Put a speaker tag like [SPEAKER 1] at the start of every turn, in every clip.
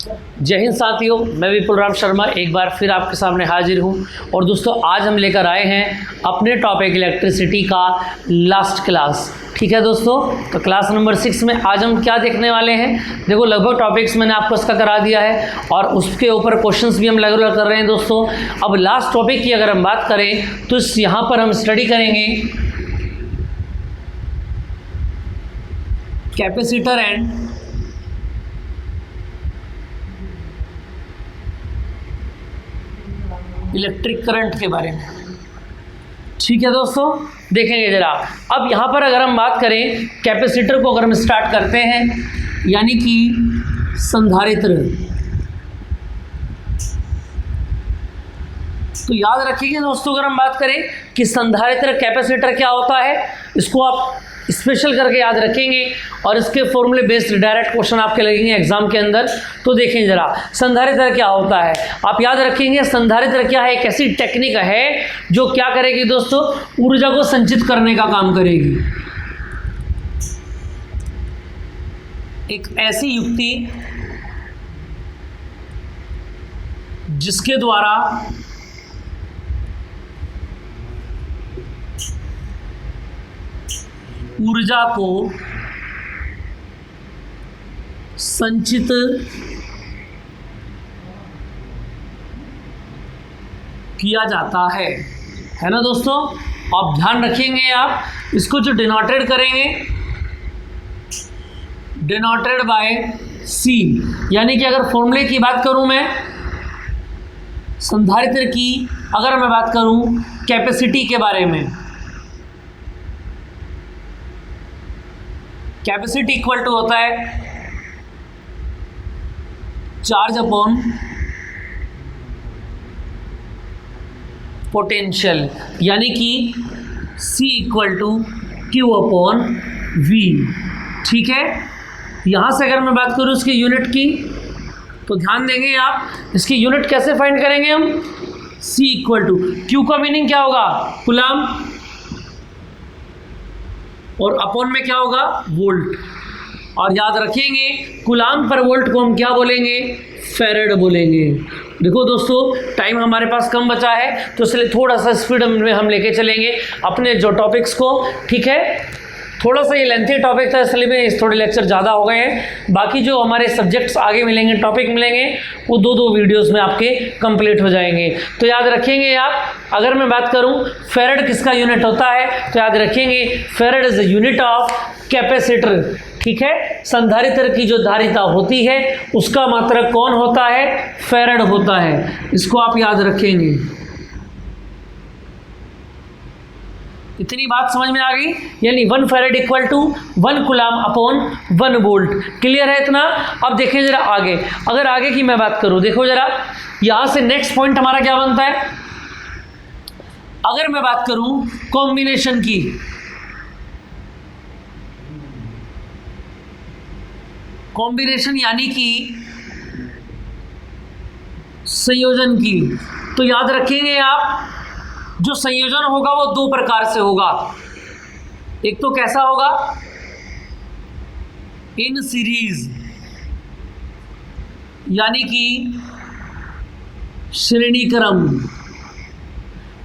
[SPEAKER 1] जय हिंद साथियों, मैं विपुल राम शर्मा एक बार फिर आपके सामने हाजिर हूँ। और दोस्तों आज हम लेकर आए हैं अपने टॉपिक इलेक्ट्रिसिटी का लास्ट क्लास। ठीक है दोस्तों, तो क्लास नंबर 6 में आज हम क्या देखने वाले हैं। देखो लगभग टॉपिक्स मैंने आपको इसका करा दिया है और उसके ऊपर क्वेश्चंस भी हम रेगुलर कर रहे हैं दोस्तों। अब लास्ट टॉपिक की अगर हम बात करें तो यहाँ पर हम स्टडी करेंगे कैपेसिटर एंड इलेक्ट्रिक करंट के बारे में। ठीक है दोस्तों, देखेंगे जरा। अब यहाँ पर अगर हम बात करें कैपेसिटर को, अगर हम स्टार्ट करते हैं यानी कि संधारित्र, तो याद रखिए दोस्तों अगर हम बात करें कि संधारित्र कैपेसिटर क्या होता है, इसको आप स्पेशल करके याद रखेंगे और इसके फॉर्मूले बेस्ड डायरेक्ट क्वेश्चन आपके लगेंगे एग्जाम के अंदर। तो देखें जरा संधारित्र क्या होता है, आप याद रखेंगे संधारित्र क्या है, एक ऐसी टेक्निक है जो क्या करेगी दोस्तों, ऊर्जा को संचित करने का काम करेगी। एक ऐसी युक्ति जिसके द्वारा ऊर्जा को संचित किया जाता है ना दोस्तों। आप ध्यान रखेंगे, आप इसको जो डिनोटेड करेंगे, डिनोटेड बाय सी, यानी कि अगर फॉर्मूले की बात करूं मैं संधारित्र की, अगर मैं बात करूं कैपेसिटी के बारे में, कैपेसिटी इक्वल टू होता है चार्ज अपॉन पोटेंशियल, यानी कि C equal to Q upon V. ठीक है, यहाँ से अगर मैं बात करूँ इसकी यूनिट की, तो ध्यान देंगे आप, इसकी यूनिट कैसे फाइंड करेंगे हम, C इक्वल टू क्यू का मीनिंग क्या होगा, कूलम, और अपॉन में क्या होगा, वोल्ट। और याद रखेंगे कूलम पर वोल्ट को हम क्या बोलेंगे, फैरेड बोलेंगे। देखो दोस्तों टाइम हमारे पास कम बचा है तो इसलिए थोड़ा सा स्पीड में हम लेके चलेंगे अपने जो टॉपिक्स को। ठीक है, थोड़ा सा ये लेंथी टॉपिक था इसलिए में थोड़े लेक्चर ज़्यादा हो गए हैं। बाकी जो हमारे सब्जेक्ट्स आगे मिलेंगे, टॉपिक मिलेंगे, वो दो वीडियोस में आपके कंप्लीट हो जाएंगे। तो याद रखेंगे आप, अगर मैं बात करूं फैरेड किसका यूनिट होता है, तो याद रखेंगे farad is the unit of capacitor. ठीक है, संधारित्र की जो धारिता होती है उसका मात्रक कौन होता है, फैरेड होता है। इसको आप याद रखेंगे। इतनी बात समझ में आ गई, यानी 1 farad equal to 1 coulomb upon 1 volt. Clear है इतना। अब देखें जरा आगे, अगर आगे की मैं बात करूं, देखो जरा यहां से नेक्स्ट पॉइंट हमारा क्या बनता है, अगर मैं बात करूं कॉम्बिनेशन की, कॉम्बिनेशन यानी कि संयोजन की, तो याद रखेंगे आप जो संयोजन होगा वो दो प्रकार से होगा। एक तो कैसा होगा, इन सीरीज, यानी कि श्रेणी क्रम।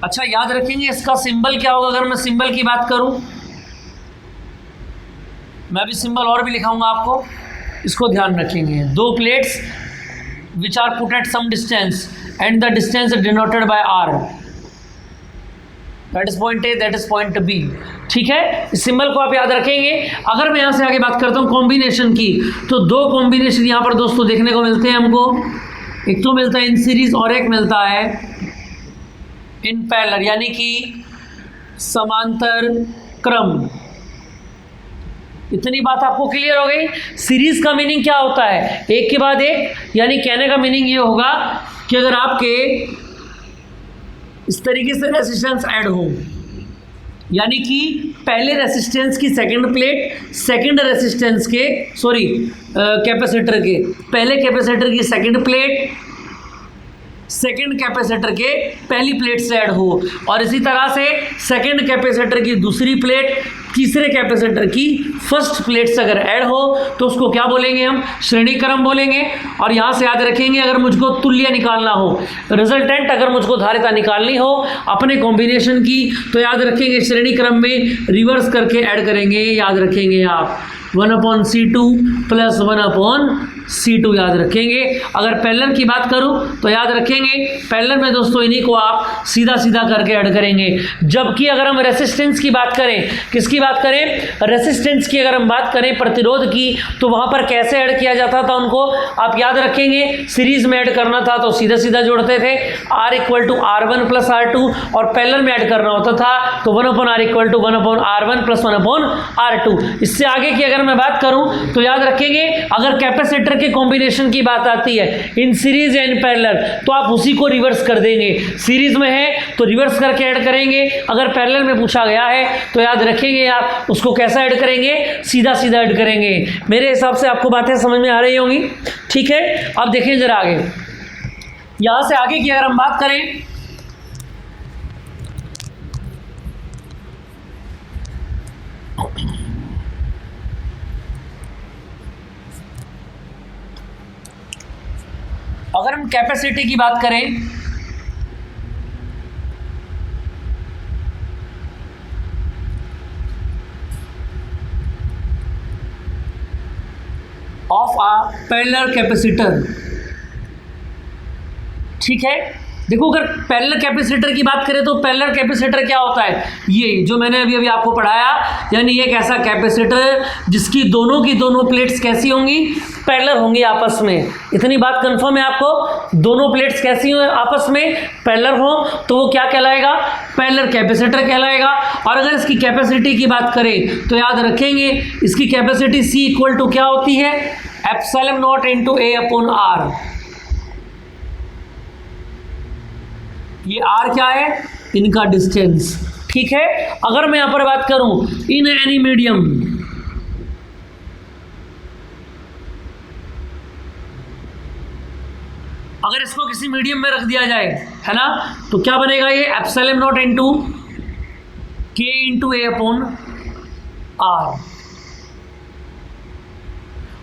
[SPEAKER 1] अच्छा याद रखेंगे इसका सिंबल क्या होगा, अगर मैं सिंबल की बात करूं, मैं भी सिंबल और भी लिखाऊंगा आपको, इसको ध्यान रखेंगे। दो plates which are put at some distance and the distance denoted by R, that is point A, that is point B. ठीक है, इस सिंबल को आप याद रखेंगे। अगर मैं यहाँ से आगे बात करता हूँ कॉम्बिनेशन की, तो दो कॉम्बिनेशन यहाँ पर दोस्तों देखने को मिलते हैं हमको। एक तो मिलता है इन सीरीज और एक मिलता है इन पैरेलल, यानी कि समांतर क्रम। इतनी बात आपको क्लियर हो गई। सीरीज का मीनिंग क्या होता है, एक के बाद एक, यानी कहने का मीनिंग ये होगा कि अगर आपके इस तरीके से रेसिस्टेंस ऐड हो, यानी कि पहले रेसिस्टेंस की सेकंड प्लेट, सेकंड रेसिस्टेंस के कैपेसिटर के पहले कैपेसिटर की सेकंड प्लेट, सेकेंड कैपेसिटर के पहली प्लेट से ऐड हो, और इसी तरह से सेकेंड कैपेसिटर की दूसरी प्लेट तीसरे कैपेसिटर की फर्स्ट प्लेट से अगर ऐड हो तो उसको क्या बोलेंगे हम, श्रेणी क्रम बोलेंगे। और यहाँ से याद रखेंगे अगर मुझको तुल्य निकालना हो, रिजल्टेंट अगर मुझको धारिता निकालनी हो अपने कॉम्बिनेशन की, तो याद रखेंगे श्रेणी क्रम में रिवर्स करके ऐड करेंगे। याद रखेंगे आप 1/C2 प्लस 1/C2 याद रखेंगे। अगर पैरेलल की बात करूं तो याद रखेंगे पैरेलल में दोस्तों इन्हीं को आप सीधा सीधा करके ऐड करेंगे। जबकि अगर हम रेसिस्टेंस की बात करें, किसकी बात करें, रेसिस्टेंस की अगर हम बात करें प्रतिरोध की, तो वहां पर कैसे ऐड किया जाता था उनको आप याद रखेंगे। सीरीज में ऐड करना था तो सीधा सीधा जोड़ते थे R = R1 + R2, और पैरेलल में ऐड करना होता था तो 1/R = 1/R1 + 1/R2। इससे आगे की अगर मैं बात करूं तो याद रखेंगे अगर कैपेसिटर के कॉम्बिनेशन की बात आती है इन सीरीज या इन पैरेलल, तो आप उसी को रिवर्स कर देंगे। सीरीज में है तो रिवर्स करके ऐड करेंगे, अगर पैरेलल में पूछा गया है तो याद रखेंगे आप उसको कैसा ऐड करेंगे, सीधा सीधा ऐड करेंगे। मेरे हिसाब से आपको बातें समझ में आ रही होंगी, ठीक है। अब देखें जरा आगे, यहां से आगे की अगर हम बात करें, अगर हम कैपेसिटी की बात करें, ऑफ अ पैरेलल कैपेसिटर, ठीक है। देखो अगर पैरेलल कैपेसिटर की बात करें तो पैरेलल कैपेसिटर क्या होता है, ये जो मैंने अभी अभी आपको पढ़ाया, यानी एक ऐसा कैपेसिटर जिसकी दोनों की दोनों प्लेट्स कैसी होंगी, पैरेलल होंगी आपस में। इतनी बात कंफर्म है आपको, दोनों प्लेट्स कैसी हो आपस में, पैरेलल हो, तो वो क्या कहलाएगा, पैरेलल कैपेसिटर कहलाएगा। और अगर इसकी कैपेसिटी की बात करें तो याद रखेंगे इसकी कैपेसिटी C = क्या होती है, ε0 × A/R। ये R क्या है, इनका डिस्टेंस, ठीक है। अगर मैं यहां पर बात करूं इन एनी मीडियम, अगर इसको किसी मीडियम में रख दिया जाए, है ना, तो क्या बनेगा ये ε0 × K × A/R।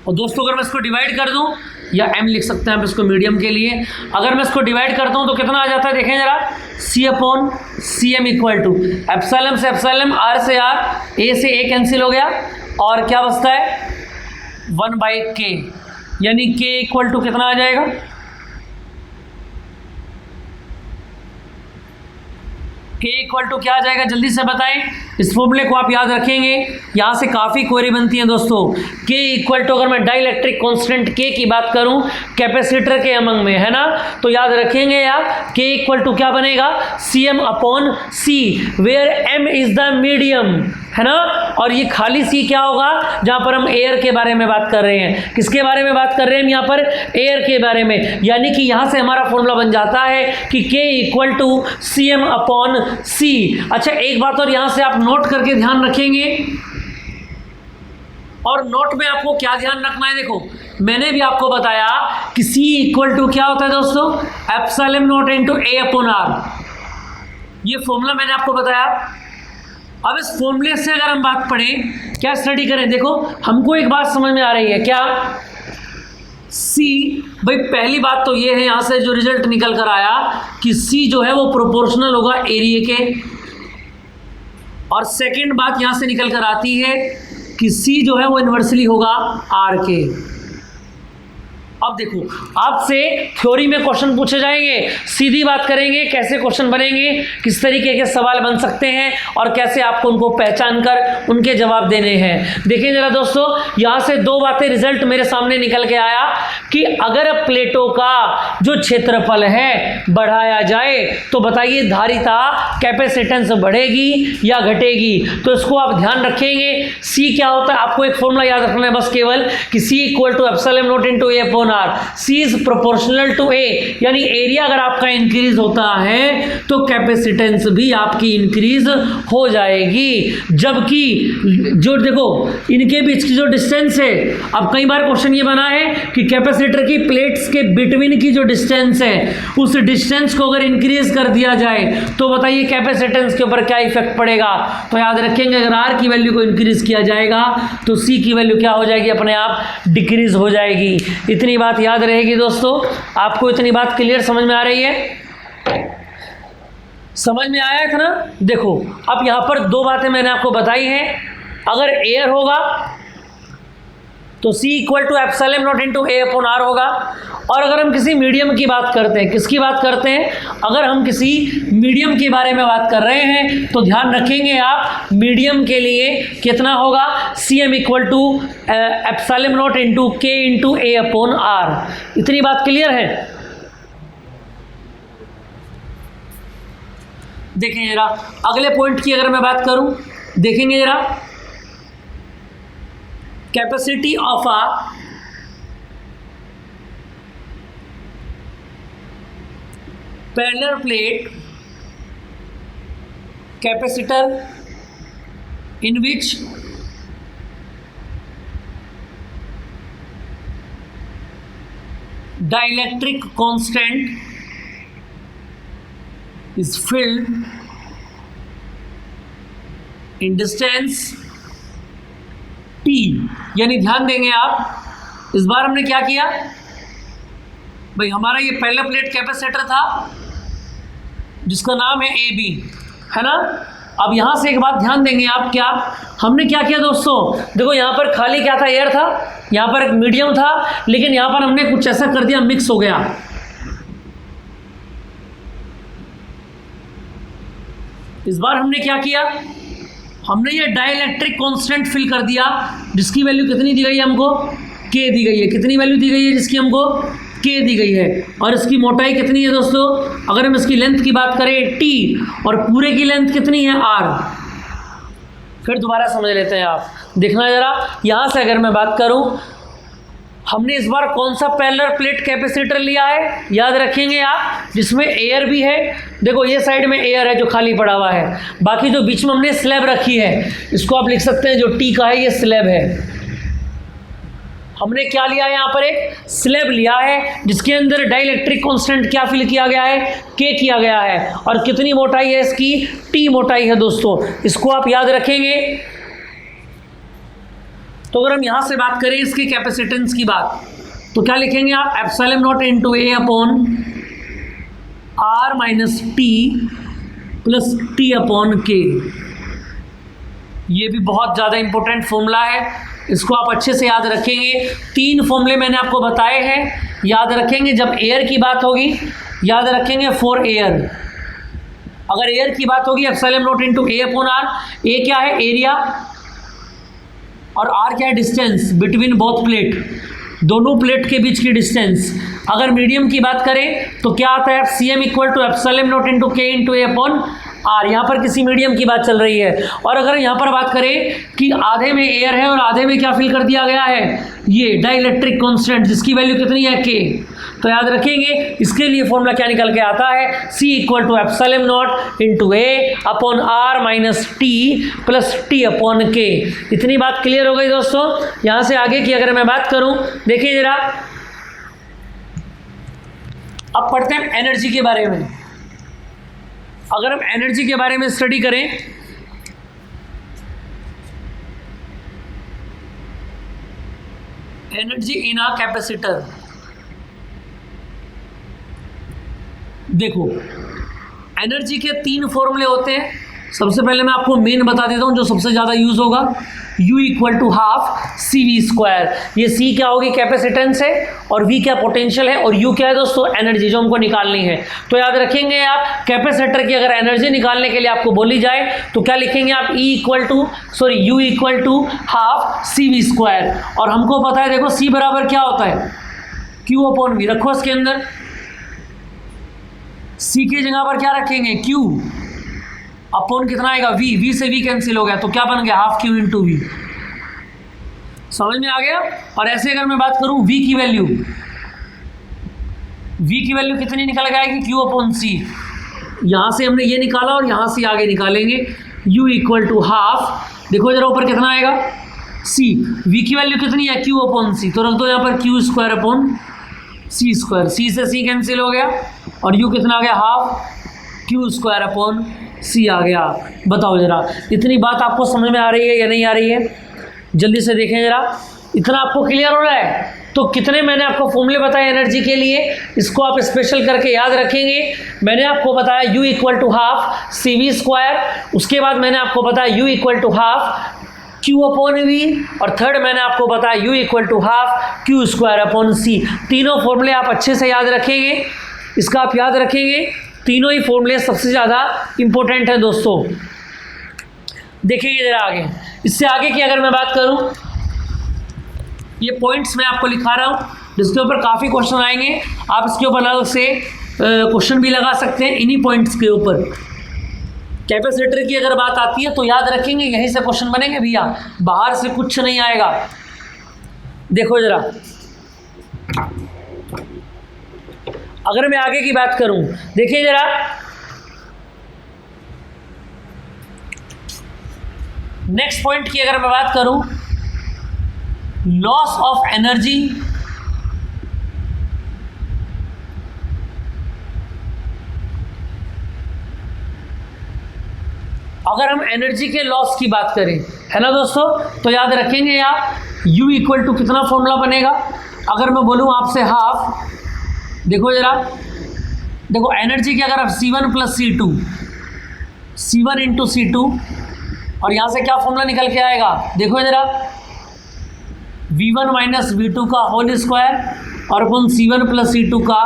[SPEAKER 1] और दोस्तों अगर मैं इसको डिवाइड कर दूं, या M लिख सकते हैं आप इसको मीडियम के लिए, अगर मैं इसको डिवाइड करता हूं तो कितना आ जाता है, देखें जरा, C/Cm = एप्सिलॉन से एप्सिलॉन, R से R, A से A कैंसिल हो गया, और क्या बचता है 1/K, यानी K = कितना आ जाएगा, K = क्या आ जाएगा, जल्दी से बताएं। इस फॉर्मूले को आप याद रखेंगे, यहाँ से काफ़ी क्वेरी बनती है दोस्तों। K = अगर मैं डाइलेक्ट्रिक कांस्टेंट K की बात करूं कैपेसिटर के अमंग में, है ना, तो याद रखेंगे आप K = क्या बनेगा, Cm/C, where M is the medium, है ना। और ये खाली C क्या होगा, जहां पर हम एयर के बारे में बात कर रहे हैं, किसके बारे में बात कर रहे हैं हम यहाँ पर, एयर के बारे में। यानी कि यहाँ से हमारा फॉर्मूला बन जाता है कि K = Cm/C। अच्छा एक बात और यहाँ से आप नोट करके ध्यान रखेंगे, और नोट में आपको क्या ध्यान रखना है, देखो मैंने भी आपको बताया कि C = क्या होता है दोस्तों, ε0 × A/R। ये फॉर्मूला मैंने आपको बताया। अब इस फॉर्मूले से अगर हम बात पढ़ें, क्या स्टडी करें, देखो हमको एक बात समझ में आ रही है, क्या C, भाई पहली बात तो ये है यहाँ से जो रिजल्ट निकल कर आया कि C जो है वो प्रोपोर्शनल होगा एरिया के, और सेकंड बात यहाँ से निकल कर आती है कि C जो है वो इन्वर्सली होगा R के। अब देखो आपसे थ्योरी में क्वेश्चन पूछे जाएंगे, सीधी बात करेंगे कैसे क्वेश्चन बनेंगे, किस तरीके के सवाल बन सकते हैं, और कैसे आपको उनको पहचान कर उनके जवाब देने हैं। देखिए जरा दोस्तों, यहाँ से दो बातें रिजल्ट मेरे सामने निकल के आया कि अगर प्लेटों का जो क्षेत्रफल है बढ़ाया जाए तो बताइए धारिता कैपेसिटेंस बढ़ेगी या घटेगी। तो इसको आप ध्यान रखेंगे, C क्या होता है, आपको एक फॉर्मूला याद रखना है बस केवल कि C = ε0 × A/R। R, C is proportional to A, यानी एरिया अगर आपका इंक्रीज होता है तो कैपेसिटेंस भी आपकी इंक्रीज हो जाएगी। जबकि जो देखो इनके बीच की जो डिस्टेंस है, अब कई बार क्वेश्चन ये बना है कि कैपेसिटर की प्लेट्स के बिटवीन की जो डिस्टेंस है उस डिस्टेंस को अगर इंक्रीज कर दिया जाए तो बताइए कैपेसिटेंस के ऊपर क्या इफेक्ट पड़ेगा। तो याद रखेंगे अगर आर की वैल्यू को इंक्रीज किया जाएगा तो सी की वैल्यू क्या हो जाएगी, अपने आप डिक्रीज हो जाएगी। इतनी बात याद रहेगी दोस्तों, आपको इतनी बात क्लियर समझ में आ रही है? समझ में आया था ना? देखो अब यहां पर दो बातें मैंने आपको बताई हैं। अगर एयर होगा तो C equal to epsilon naught into A upon R होगा। और अगर हम किसी मीडियम की बात करते हैं, किसकी बात करते हैं, अगर हम किसी मीडियम के बारे में बात कर रहे हैं तो ध्यान रखेंगे आप मीडियम के लिए कितना होगा, Cm equal to epsilon naught into K into A upon R। इतनी बात क्लियर है? देखें जरा अगले पॉइंट की अगर मैं बात करूं, देखेंगे जरा capacity of a parallel plate capacitor in which dielectric constant is filled in distance t। यानी ध्यान देंगे आप, इस बार हमने क्या किया भाई, हमारा ये पहला प्लेट कैपेसिटर था जिसका नाम है ए बी, है ना। अब यहां से एक बात ध्यान देंगे आप, क्या हमने क्या किया दोस्तों, देखो यहां पर खाली क्या था, एयर था, यहां पर एक मीडियम था, लेकिन यहां पर हमने कुछ ऐसा कर दिया, मिक्स हो गया। इस बार हमने क्या किया, हमने ये डाइलेक्ट्रिक कांस्टेंट फिल कर दिया जिसकी वैल्यू कितनी दी गई है हमको, के दी गई है। कितनी वैल्यू दी गई है जिसकी हमको, के दी गई है। और इसकी मोटाई कितनी है दोस्तों, अगर हम इसकी लेंथ की बात करें टी, और पूरे की लेंथ कितनी है आर। फिर दोबारा समझ लेते हैं आप, देखना जरा यहां से अगर मैं बात करूं, हमने इस बार कौन सा पैरेलल प्लेट कैपेसिटर लिया है, याद रखेंगे आप, जिसमें एयर भी है। देखो ये साइड में एयर है जो खाली पड़ा हुआ है, बाकी जो बीच में हमने स्लैब रखी है, इसको आप लिख सकते हैं जो टी का है ये स्लैब है। हमने क्या लिया है, यहाँ पर एक स्लैब लिया है जिसके अंदर डाइलेक्ट्रिक कांस्टेंट क्या फिल किया गया है, के किया गया है। और कितनी मोटाई है इसकी, टी मोटाई है दोस्तों, इसको आप याद रखेंगे। तो अगर हम यहां से बात करें इसकी कैपेसिटेंस की बात, तो क्या लिखेंगे आप, epsilon naught into A upon R minus T plus T upon K. ये भी बहुत ज़्यादा इंपॉर्टेंट फॉर्मूला है, इसको आप अच्छे से याद रखेंगे। 3 फॉर्मूले मैंने आपको बताए हैं, याद रखेंगे। जब एयर की बात होगी याद रखेंगे फॉर एयर, अगर एयर की बात होगी epsilon naught into A upon R. A क्या है, एरिया, और आर क्या है, डिस्टेंस बिटवीन बोथ प्लेट, दोनों प्लेट के बीच की डिस्टेंस। अगर मीडियम की बात करें तो क्या आता है, C M equal to epsilon naught into K into A upon R. यहाँ पर किसी मीडियम की बात चल रही है। और अगर यहाँ पर बात करें कि आधे में एयर है और आधे में क्या फिल कर दिया गया है, ये डाइलेक्ट्रिक कांस्टेंट जिसकी वैल्यू कितनी है, के। तो याद रखेंगे इसके लिए फॉर्मूला क्या निकल के आता है, C equal to epsilon naught into A upon R minus T plus T upon K. इतनी बात क्लियर हो गई दोस्तों। यहाँ से आगे की अगर मैं बात करूँ, देखिए जरा, अब पढ़ते हैं एनर्जी के बारे में। अगर हम एनर्जी के बारे में स्टडी करें, एनर्जी इन अ कैपेसिटर, देखो एनर्जी के 3 फॉर्मूले होते हैं। सबसे पहले मैं आपको मेन बता देता हूं जो सबसे ज़्यादा यूज होगा, U equal to half C V square. ये C क्या होगी, कैपेसिटेंस है, और V क्या पोटेंशियल है, और U क्या है दोस्तों, एनर्जी जो हमको निकालनी है। तो याद रखेंगे आप, कैपेसिटर की अगर एनर्जी निकालने के लिए आपको बोली जाए तो क्या लिखेंगे आप, U equal to half C V square. और हमको पता है देखो C बराबर क्या होता है, Q अपॉन V। रखो इसके अंदर, C की जगह पर क्या रखेंगे, Q अपॉन कितना आएगा, V से V कैंसिल हो गया, तो क्या बन गया, हाफ Q इंटू V। समझ में आ गया। और ऐसे अगर मैं बात करूं V की वैल्यू, V की वैल्यू कितनी निकल के आएगी, Q अपॉन C। यहाँ से हमने ये निकाला और यहाँ से आगे निकालेंगे U इक्वल टू हाफ। देखो जरा ऊपर कितना आएगा C, V की वैल्यू कितनी है Q अपॉन C, तो रख दो यहाँ पर Q square upon C square, C से C कैंसिल हो गया और U कितना आ गया half Q square upon C आ गया। बताओ जरा इतनी बात आपको समझ में आ रही है या नहीं आ रही है, जल्दी से देखें जरा, इतना आपको क्लियर हो रहा है। तो कितने मैंने आपको फॉर्मूले बताए एनर्जी के लिए, इसको आप स्पेशल करके याद रखेंगे। मैंने आपको बताया U equal to half CV square, उसके बाद मैंने आपको बताया U equal to half Q upon V, और थर्ड मैंने आपको बताया U equal to half Q square upon C। तीनों फॉर्मूले आप अच्छे से याद रखेंगे, इसका आप याद रखेंगे, तीनों ही फॉर्मूले सबसे ज़्यादा इंपॉर्टेंट हैं दोस्तों। देखिए जरा आगे, इससे आगे की अगर मैं बात करूं, ये पॉइंट्स मैं आपको लिखा रहा हूं जिसके ऊपर काफ़ी क्वेश्चन आएंगे, आप इसके ऊपर अलग से क्वेश्चन भी लगा सकते हैं इन्हीं पॉइंट्स के ऊपर। कैपेसिटर की अगर बात आती है तो याद रखेंगे यहीं से क्वेश्चन बनेंगे भैया, बाहर से कुछ नहीं आएगा। देखो जरा, अगर मैं आगे की बात करूं, देखिए जरा, नेक्स्ट पॉइंट की अगर मैं बात करूं, लॉस ऑफ एनर्जी अगर हम एनर्जी के लॉस की बात करें, है ना दोस्तों, तो याद रखेंगे आप U इक्वल टू कितना फॉर्मूला बनेगा, अगर मैं बोलूं आपसे हाफ, देखो जरा, देखो एनर्जी की अगर आप C1 plus C2, C1 into C2, और यहाँ से क्या फॉर्मूला निकल के आएगा, देखो जरा, V1 माइनस V2 का होल स्क्वायर और अपन C1 प्लस C2 का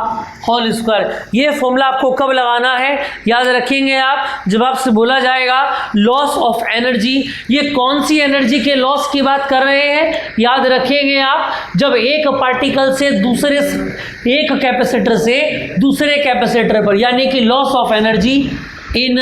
[SPEAKER 1] होल स्क्वायर। ये फॉर्मूला आपको कब लगाना है, याद रखेंगे आप, जब आपसे बोला जाएगा लॉस ऑफ एनर्जी। ये कौन सी एनर्जी के लॉस की बात कर रहे हैं, याद रखेंगे आप, जब एक पार्टिकल से दूसरे, एक कैपेसिटर से दूसरे कैपेसिटर पर, यानी कि loss of energy in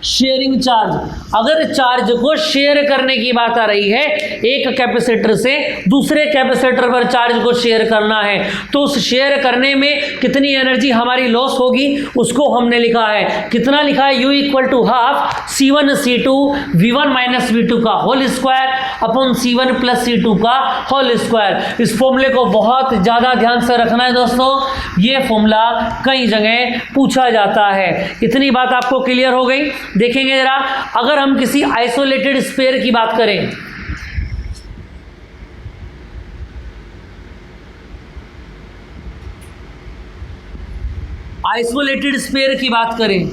[SPEAKER 1] sharing charge. अगर चार्ज को शेयर करने की बात आ रही है, एक कैपेसिटर से दूसरे कैपेसिटर पर चार्ज को शेयर करना है, तो उस शेयर करने में कितनी एनर्जी हमारी लॉस होगी उसको हमने लिखा है, कितना लिखा है, U equal to half C1 C2 V1 minus V2 का whole square upon C1 plus C2 का होल स्क्वायर। इस फॉर्मूले को बहुत ज़्यादा ध्यान से रखना है दोस्तों, ये फॉर्मूला कई जगह पूछा जाता है। इतनी बात आपको क्लियर हो गई। देखेंगे जरा, अगर हम किसी आइसोलेटेड स्फीयर की बात करें, आइसोलेटेड स्फीयर की बात करें,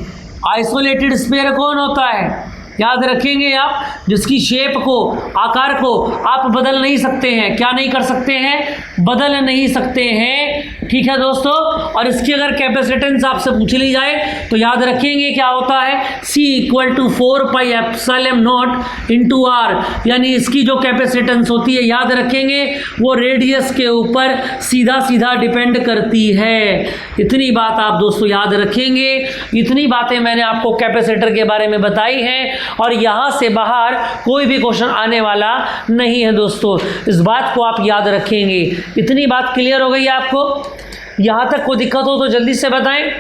[SPEAKER 1] आइसोलेटेड स्फीयर कौन होता है, याद रखेंगे आप, जिसकी शेप को, आकार को आप बदल नहीं सकते हैं, क्या नहीं कर सकते हैं, बदल नहीं सकते हैं, ठीक है दोस्तों। और इसकी अगर कैपेसिटेंस आपसे पूछ ली जाए तो याद रखेंगे क्या होता है, C equal to 4 pi epsilon naught into R, यानी इसकी जो कैपेसिटेंस होती है, याद रखेंगे, वो रेडियस के ऊपर सीधा सीधा डिपेंड करती है। इतनी बात आप दोस्तों याद रखेंगे, इतनी बातें मैंने आपको कैपेसिटर के बारे में बताई हैं, और यहाँ से बाहर कोई भी क्वेश्चन आने वाला नहीं है दोस्तों, इस बात को आप याद रखेंगे। इतनी बात क्लियर हो गई आपको, यहाँ तक कोई दिक्कत हो तो जल्दी से बताएं।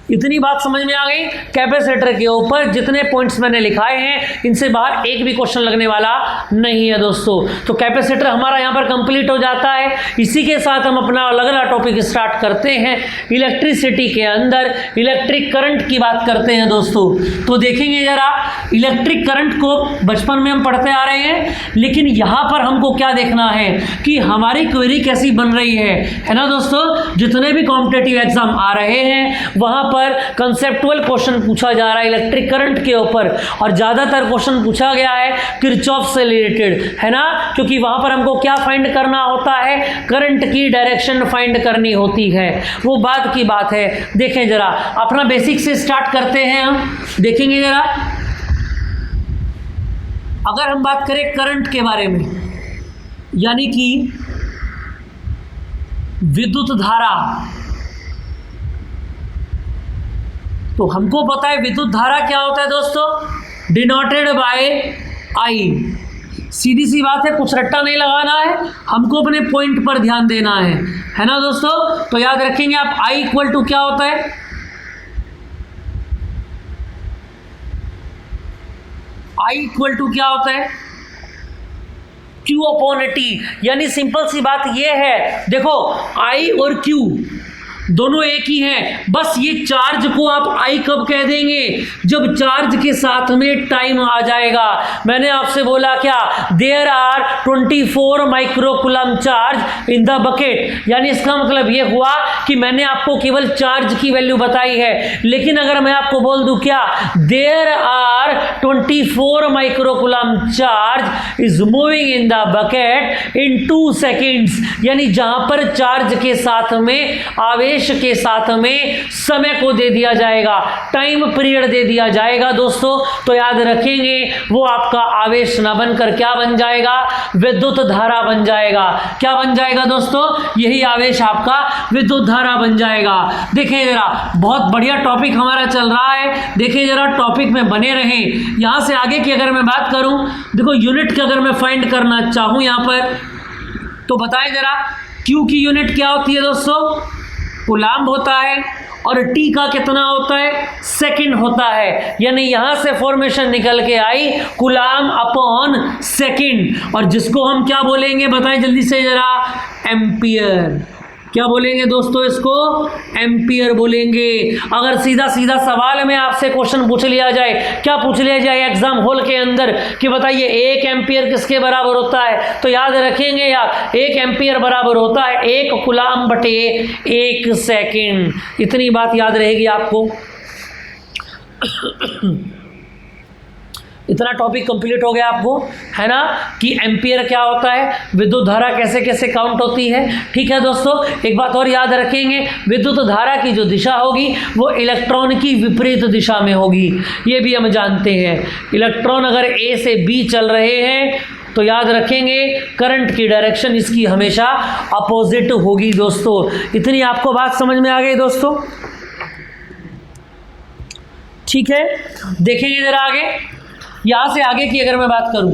[SPEAKER 1] इतनी बात समझ में आ गई, कैपेसिटर के ऊपर जितने पॉइंट्स मैंने लिखाए हैं इनसे बाहर एक भी क्वेश्चन लगने वाला नहीं है दोस्तों। तो कैपेसिटर हमारा यहाँ पर कंप्लीट हो जाता है। इसी के साथ हम अपना अगला टॉपिक स्टार्ट करते हैं, इलेक्ट्रिसिटी के अंदर इलेक्ट्रिक करंट की बात करते हैं दोस्तों। तो देखेंगे जरा, इलेक्ट्रिक करंट को बचपन में हम पढ़ते आ रहे हैं, लेकिन यहाँ पर हमको क्या देखना है कि हमारी क्वेरी कैसी बन रही है ना दोस्तों। जितने भी कॉम्पिटिटिव एग्जाम आ रहे हैं वहाँ पर कंसेप्चुअल क्वेश्चन पूछा जा रहा है इलेक्ट्रिक करंट के ऊपर, और ज़्यादातर क्वेश्चन पूछा गया है किरचॉफ से रिलेटेड, है ना, क्योंकि वहाँ पर हमको क्या फाइंड करना होता है, करंट की डायरेक्शन फाइंड करनी होती है, वो बाद की बात है। देखें जरा, अपना बेसिक से स्टार्ट करते हैं हम। देखेंगे जरा, अगर हम बात करें करंट के बारे में, यानी कि विद्युत धारा, तो हमको पता है विद्युत धारा क्या होता है दोस्तों, डिनोटेड बाय आई। सीधी सी बात है, कुछ रट्टा नहीं लगाना है, हमको अपने पॉइंट पर ध्यान देना है ना दोस्तों। तो याद रखेंगे आप, आई इक्वल टू क्या होता है, आई इक्वल टू क्या होता है, Q अपॉन टी। यानी सिंपल सी बात ये है, देखो I और Q दोनों एक ही हैं, बस ये चार्ज को आप I कब कह देंगे, जब चार्ज के साथ में टाइम आ जाएगा। मैंने आपसे बोला क्या, there are 24 microcoulomb charge in the bucket. यानी इसका मतलब ये हुआ कि मैंने आपको केवल चार्ज की वैल्यू बताई है, लेकिन अगर मैं आपको बोल दूं क्या, there are 24 microcoulomb charge is moving in the bucket in 2 seconds, यानी जहां पर चार्ज के साथ में आवेश के साथ में समय को दे दिया जाएगा, टाइम पीरियड दे दिया जाएगा दोस्तों, तो याद रखेंगे वो आपका आवेश न बनकर क्या बन जाएगा, विद्युत धारा बन जाएगा। क्या बन जाएगा दोस्तों, यही आवेश आपका विद्युत धारा बन जाएगा। देखिए जरा, बहुत बढ़िया टॉपिक हमारा चल रहा है, देखिए जरा टॉपिक में बने रहें। यहां से आगे की अगर मैं बात करूं, देखो यूनिट की अगर मैं फाइंड करना चाहूं यहां पर, तो बताएं जरा, क्यू की यूनिट क्या होती है दोस्तों, कूलाम्ब होता है, और टी का कितना होता है, सेकंड होता है। यानी यहां से फॉर्मेशन निकल के आई कूलाम्ब अपॉन सेकंड, और जिसको हम क्या बोलेंगे बताएं जल्दी से जरा, एम्पियर। क्या बोलेंगे दोस्तों, इसको एम्पियर बोलेंगे। अगर सीधा सीधा सवाल में आपसे क्वेश्चन पूछ लिया जाए, क्या पूछ लिया जाए एग्जाम हॉल के अंदर कि बताइए 1 एम्पियर किसके बराबर होता है, तो याद रखेंगे यार, 1 एम्पियर बराबर होता है 1 कूलाम्ब बटे 1 सेकंड। इतनी बात याद रहेगी आपको। इतना टॉपिक कंप्लीट हो गया आपको, है ना, कि एम्पियर क्या होता है, विद्युत धारा कैसे कैसे काउंट होती है। ठीक है दोस्तों, एक बात और याद रखेंगे, विद्युत धारा की जो दिशा होगी वो इलेक्ट्रॉन की विपरीत दिशा में होगी, ये भी हम जानते हैं। इलेक्ट्रॉन अगर ए से बी चल रहे हैं तो याद रखेंगे करंट की डायरेक्शन इसकी हमेशा अपोजिट होगी दोस्तों। इतनी आपको बात समझ में आ गई दोस्तों, ठीक है। देखेंगे जरा आगे, यहां से आगे की अगर मैं बात करूं,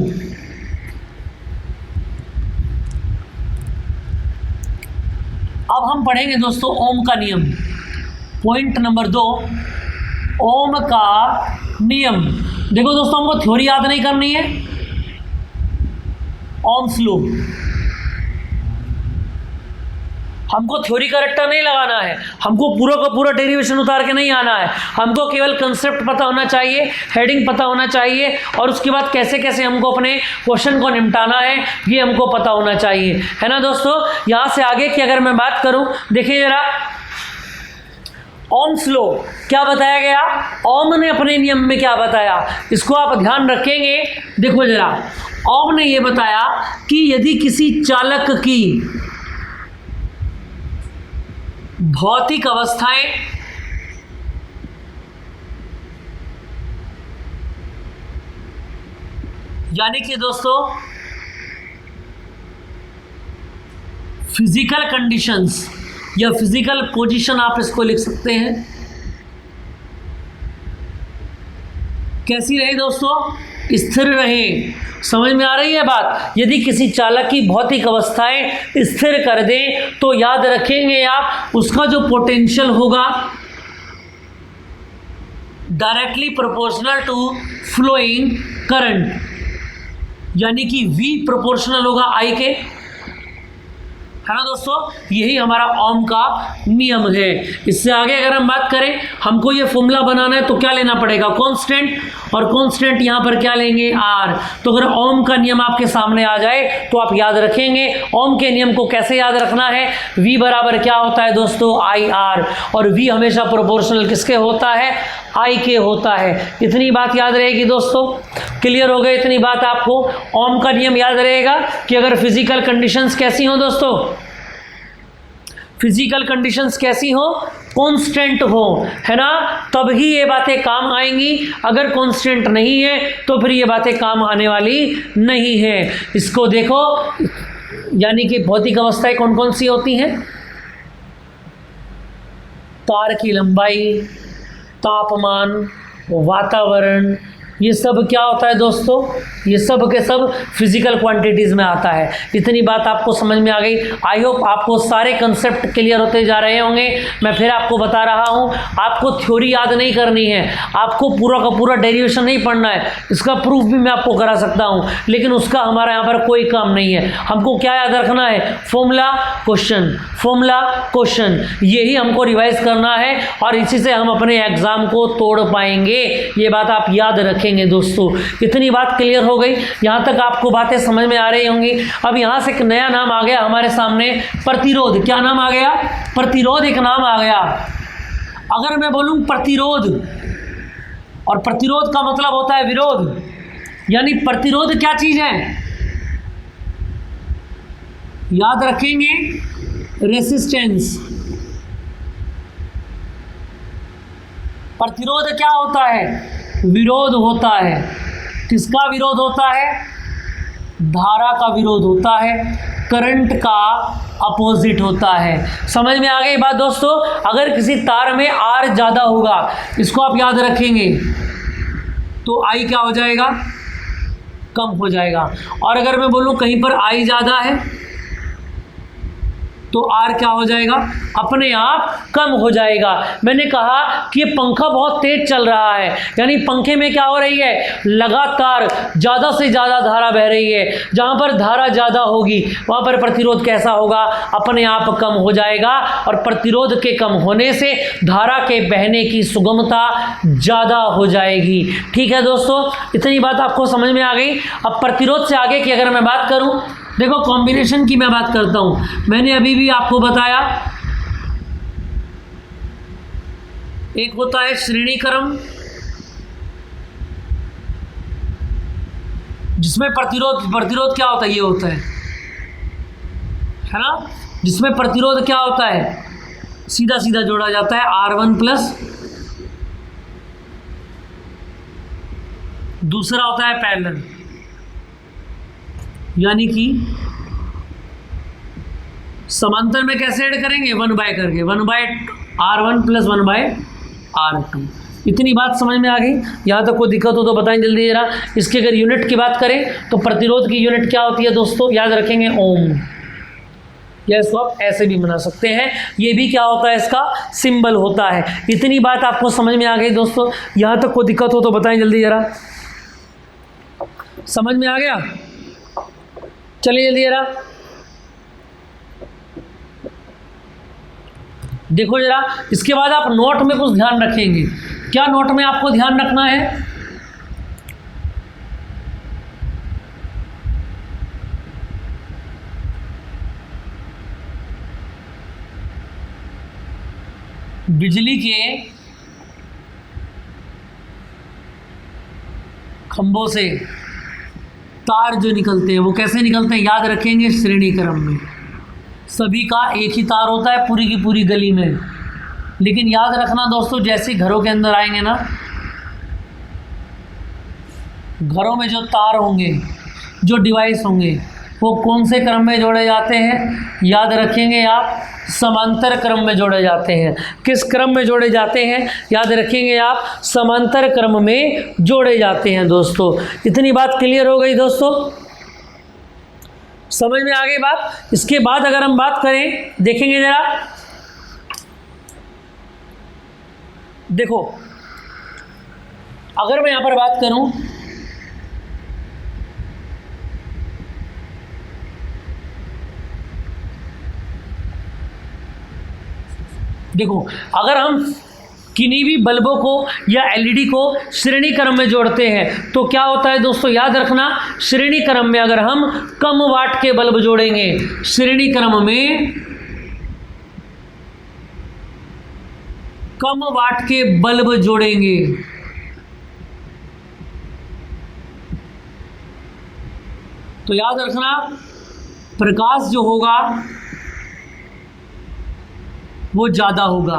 [SPEAKER 1] अब हम पढ़ेंगे दोस्तों ओम का नियम। पॉइंट नंबर 2, ओम का नियम। देखो दोस्तों, हमको थ्योरी याद नहीं करनी है, ओम्स लॉ, हमको थ्योरी का रट्टा नहीं लगाना है, हमको पूरा का पूरा डेरिवेशन उतार के नहीं आना है, हमको केवल कंसेप्ट पता होना चाहिए, हेडिंग पता होना चाहिए, और उसके बाद कैसे कैसे हमको अपने क्वेश्चन को निपटाना है ये हमको पता होना चाहिए, है ना दोस्तों। यहां से आगे की अगर मैं बात करूं, देखिए जरा, ओम्स लॉ क्या बताया गया, ओम ने अपने नियम में क्या बताया, इसको आप ध्यान रखेंगे। देखो जरा, ओम ने ये बताया कि यदि किसी चालक की भौतिक अवस्थाएं यानी कि दोस्तों फिजिकल कंडीशंस या फिजिकल पोजीशन, आप इसको लिख सकते हैं, कैसी रहे दोस्तों, स्थिर रहे। समझ में आ रही है बात। यदि किसी चालक की भौतिक अवस्थाएं स्थिर कर दें तो याद रखेंगे आप, उसका जो पोटेंशियल होगा directly proportional to flowing current, यानी कि V प्रोपोर्शनल होगा I के, है ना दोस्तों। यही हमारा ओम का नियम है। इससे आगे अगर हम बात करें, हमको ये फॉर्मूला बनाना है तो क्या लेना पड़ेगा, कांस्टेंट, और कांस्टेंट यहाँ पर क्या लेंगे, R। तो अगर ओम का नियम आपके सामने आ जाए तो आप याद रखेंगे ओम के नियम को कैसे याद रखना है, V बराबर क्या होता है दोस्तों, IR, और V हमेशा प्रोपोर्शनल किसके होता है, I के होता है। इतनी बात याद रहेगी दोस्तों, क्लियर हो गई इतनी बात आपको। ओम का नियम याद रहेगा कि अगर फिजिकल कंडीशंस कैसी हो दोस्तों, फिजिकल कंडीशंस कैसी हो, कांस्टेंट हो, है ना, तब ही ये बातें काम आएंगी। अगर कांस्टेंट नहीं है तो फिर ये बातें काम आने वाली नहीं है। इसको देखो, यानी कि भौतिक अवस्थाएं कौन कौन सी होती हैं, तार की लंबाई, तापमान, वातावरण, ये सब क्या होता है दोस्तों, ये सब के सब फिजिकल क्वांटिटीज़ में आता है। इतनी बात आपको समझ में आ गई। आई होप आपको सारे कंसेप्ट क्लियर होते जा रहे होंगे। मैं फिर आपको बता रहा हूँ, आपको थ्योरी याद नहीं करनी है, आपको पूरा का पूरा डेरिवेशन नहीं पढ़ना है। इसका प्रूफ भी मैं आपको करा सकता हूँ, लेकिन उसका हमारा यहाँ पर कोई काम नहीं है। हमको क्या याद रखना है, फॉर्मूला क्वेश्चन, फॉर्मूला क्वेश्चन, यही हमको रिवाइज करना है और इसी से हम अपने एग्जाम को तोड़ पाएंगे। ये बात आप याद रखेंगे दोस्तों। इतनी बात क्लियर हो गई, यहाँ तक आपको बातें समझ में आ रही होंगी। अब यहाँ से एक नया नाम आ गया हमारे सामने, प्रतिरोध। क्या नाम आ गया, प्रतिरोध एक नाम आ गया। अगर मैं बोलूँ प्रतिरोध, और प्रतिरोध का मतलब होता है विरोध, यानी प्रतिरोध क्या चीज है, याद रखेंगे, रेसिस्टेंस। प्रतिरोध क्या होता है, विरोध होता है। किसका विरोध होता है, धारा का विरोध होता है, करंट का अपोजिट होता है। समझ में आ गई बात दोस्तों। अगर किसी तार में आर ज़्यादा होगा, इसको आप याद रखेंगे, तो आई क्या हो जाएगा, कम हो जाएगा। और अगर मैं बोलूँ कहीं पर आई ज़्यादा है, तो आर क्या हो जाएगा, अपने आप कम हो जाएगा। मैंने कहा कि ये पंखा बहुत तेज चल रहा है, यानी पंखे में क्या हो रही है, लगातार ज़्यादा से ज़्यादा धारा बह रही है। जहाँ पर धारा ज़्यादा होगी वहाँ पर प्रतिरोध कैसा होगा, अपने आप कम हो जाएगा। और प्रतिरोध के कम होने से धारा के बहने की सुगमता ज़्यादा हो जाएगी। ठीक है दोस्तों, इतनी बात आपको समझ में आ गई। अब प्रतिरोध से आगे की अगर मैं बात करूँ, देखो कॉम्बिनेशन की मैं बात करता हूं। मैंने अभी भी आपको बताया, एक होता है श्रेणी क्रम, जिसमें प्रतिरोध क्या होता है, ये होता है ना, जिसमें प्रतिरोध क्या होता है, सीधा सीधा जोड़ा जाता है R1 प्लस। दूसरा होता है पैरेलल, यानी कि समांतर में कैसे ऐड करेंगे, 1 बाय करके, 1/R1 प्लस 1/R2। इतनी बात समझ में आ गई। यहाँ तक कोई दिक्कत हो तो बताएं जल्दी जरा। इसके अगर यूनिट की बात करें तो प्रतिरोध की यूनिट क्या होती है दोस्तों, याद रखेंगे, ओम। या इसको आप ऐसे भी बना सकते हैं, ये भी क्या होता है, इसका सिंबल होता है। इतनी बात आपको समझ में आ गई दोस्तों। यहाँ तक कोई दिक्कत हो तो बताएं जल्दी जरा। समझ में आ गया, चलिए जल्दी जरा देखो जरा। इसके बाद आप नोट में कुछ ध्यान रखेंगे। क्या नोट में आपको ध्यान रखना है, बिजली के खंभों से तार जो निकलते हैं वो कैसे निकलते हैं, याद रखेंगे, श्रेणी क्रम में। सभी का एक ही तार होता है पूरी की पूरी गली में। लेकिन याद रखना दोस्तों, जैसे घरों के अंदर आएंगे ना, घरों में जो तार होंगे, जो डिवाइस होंगे, वो कौन से क्रम में जोड़े जाते हैं, याद रखेंगे आप, समांतर क्रम में जोड़े जाते हैं। किस क्रम में जोड़े जाते हैं, याद रखेंगे आप, समांतर क्रम में जोड़े जाते हैं दोस्तों। इतनी बात क्लियर हो गई दोस्तों, समझ में आ गई बात। इसके बाद अगर हम बात करें, देखेंगे जरा, देखो अगर मैं यहां पर बात करूं, देखो अगर हम किन्हीं भी बल्बों को या एलईडी को श्रेणी क्रम में जोड़ते हैं तो क्या होता है दोस्तों, याद रखना, श्रेणी क्रम में अगर हम कम वाट के बल्ब जोड़ेंगे, श्रेणी क्रम में कम वाट के बल्ब जोड़ेंगे, तो याद रखना प्रकाश जो होगा वो ज़्यादा होगा।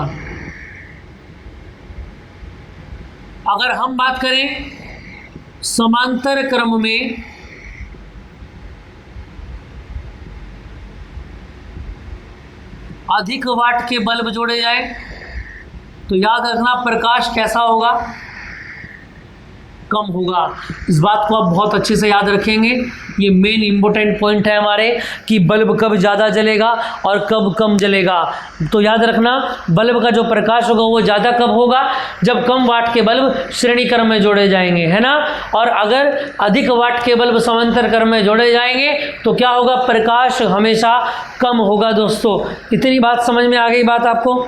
[SPEAKER 1] अगर हम बात करें समांतर क्रम में, अधिक वाट के बल्ब जोड़े जाए तो याद रखना प्रकाश कैसा होगा, कम होगा। इस बात को आप बहुत अच्छे से याद रखेंगे, ये मेन इंपॉर्टेंट पॉइंट है हमारे कि बल्ब कब ज़्यादा जलेगा और कब कम जलेगा। तो याद रखना, बल्ब का जो प्रकाश होगा वो ज़्यादा कब होगा, जब कम वाट के बल्ब श्रेणी क्रम में जोड़े जाएंगे, है ना। और अगर अधिक वाट के बल्ब समांतर क्रम में जोड़े जाएंगे तो क्या होगा, प्रकाश हमेशा कम होगा। दोस्तों इतनी बात समझ में आ गई बात आपको?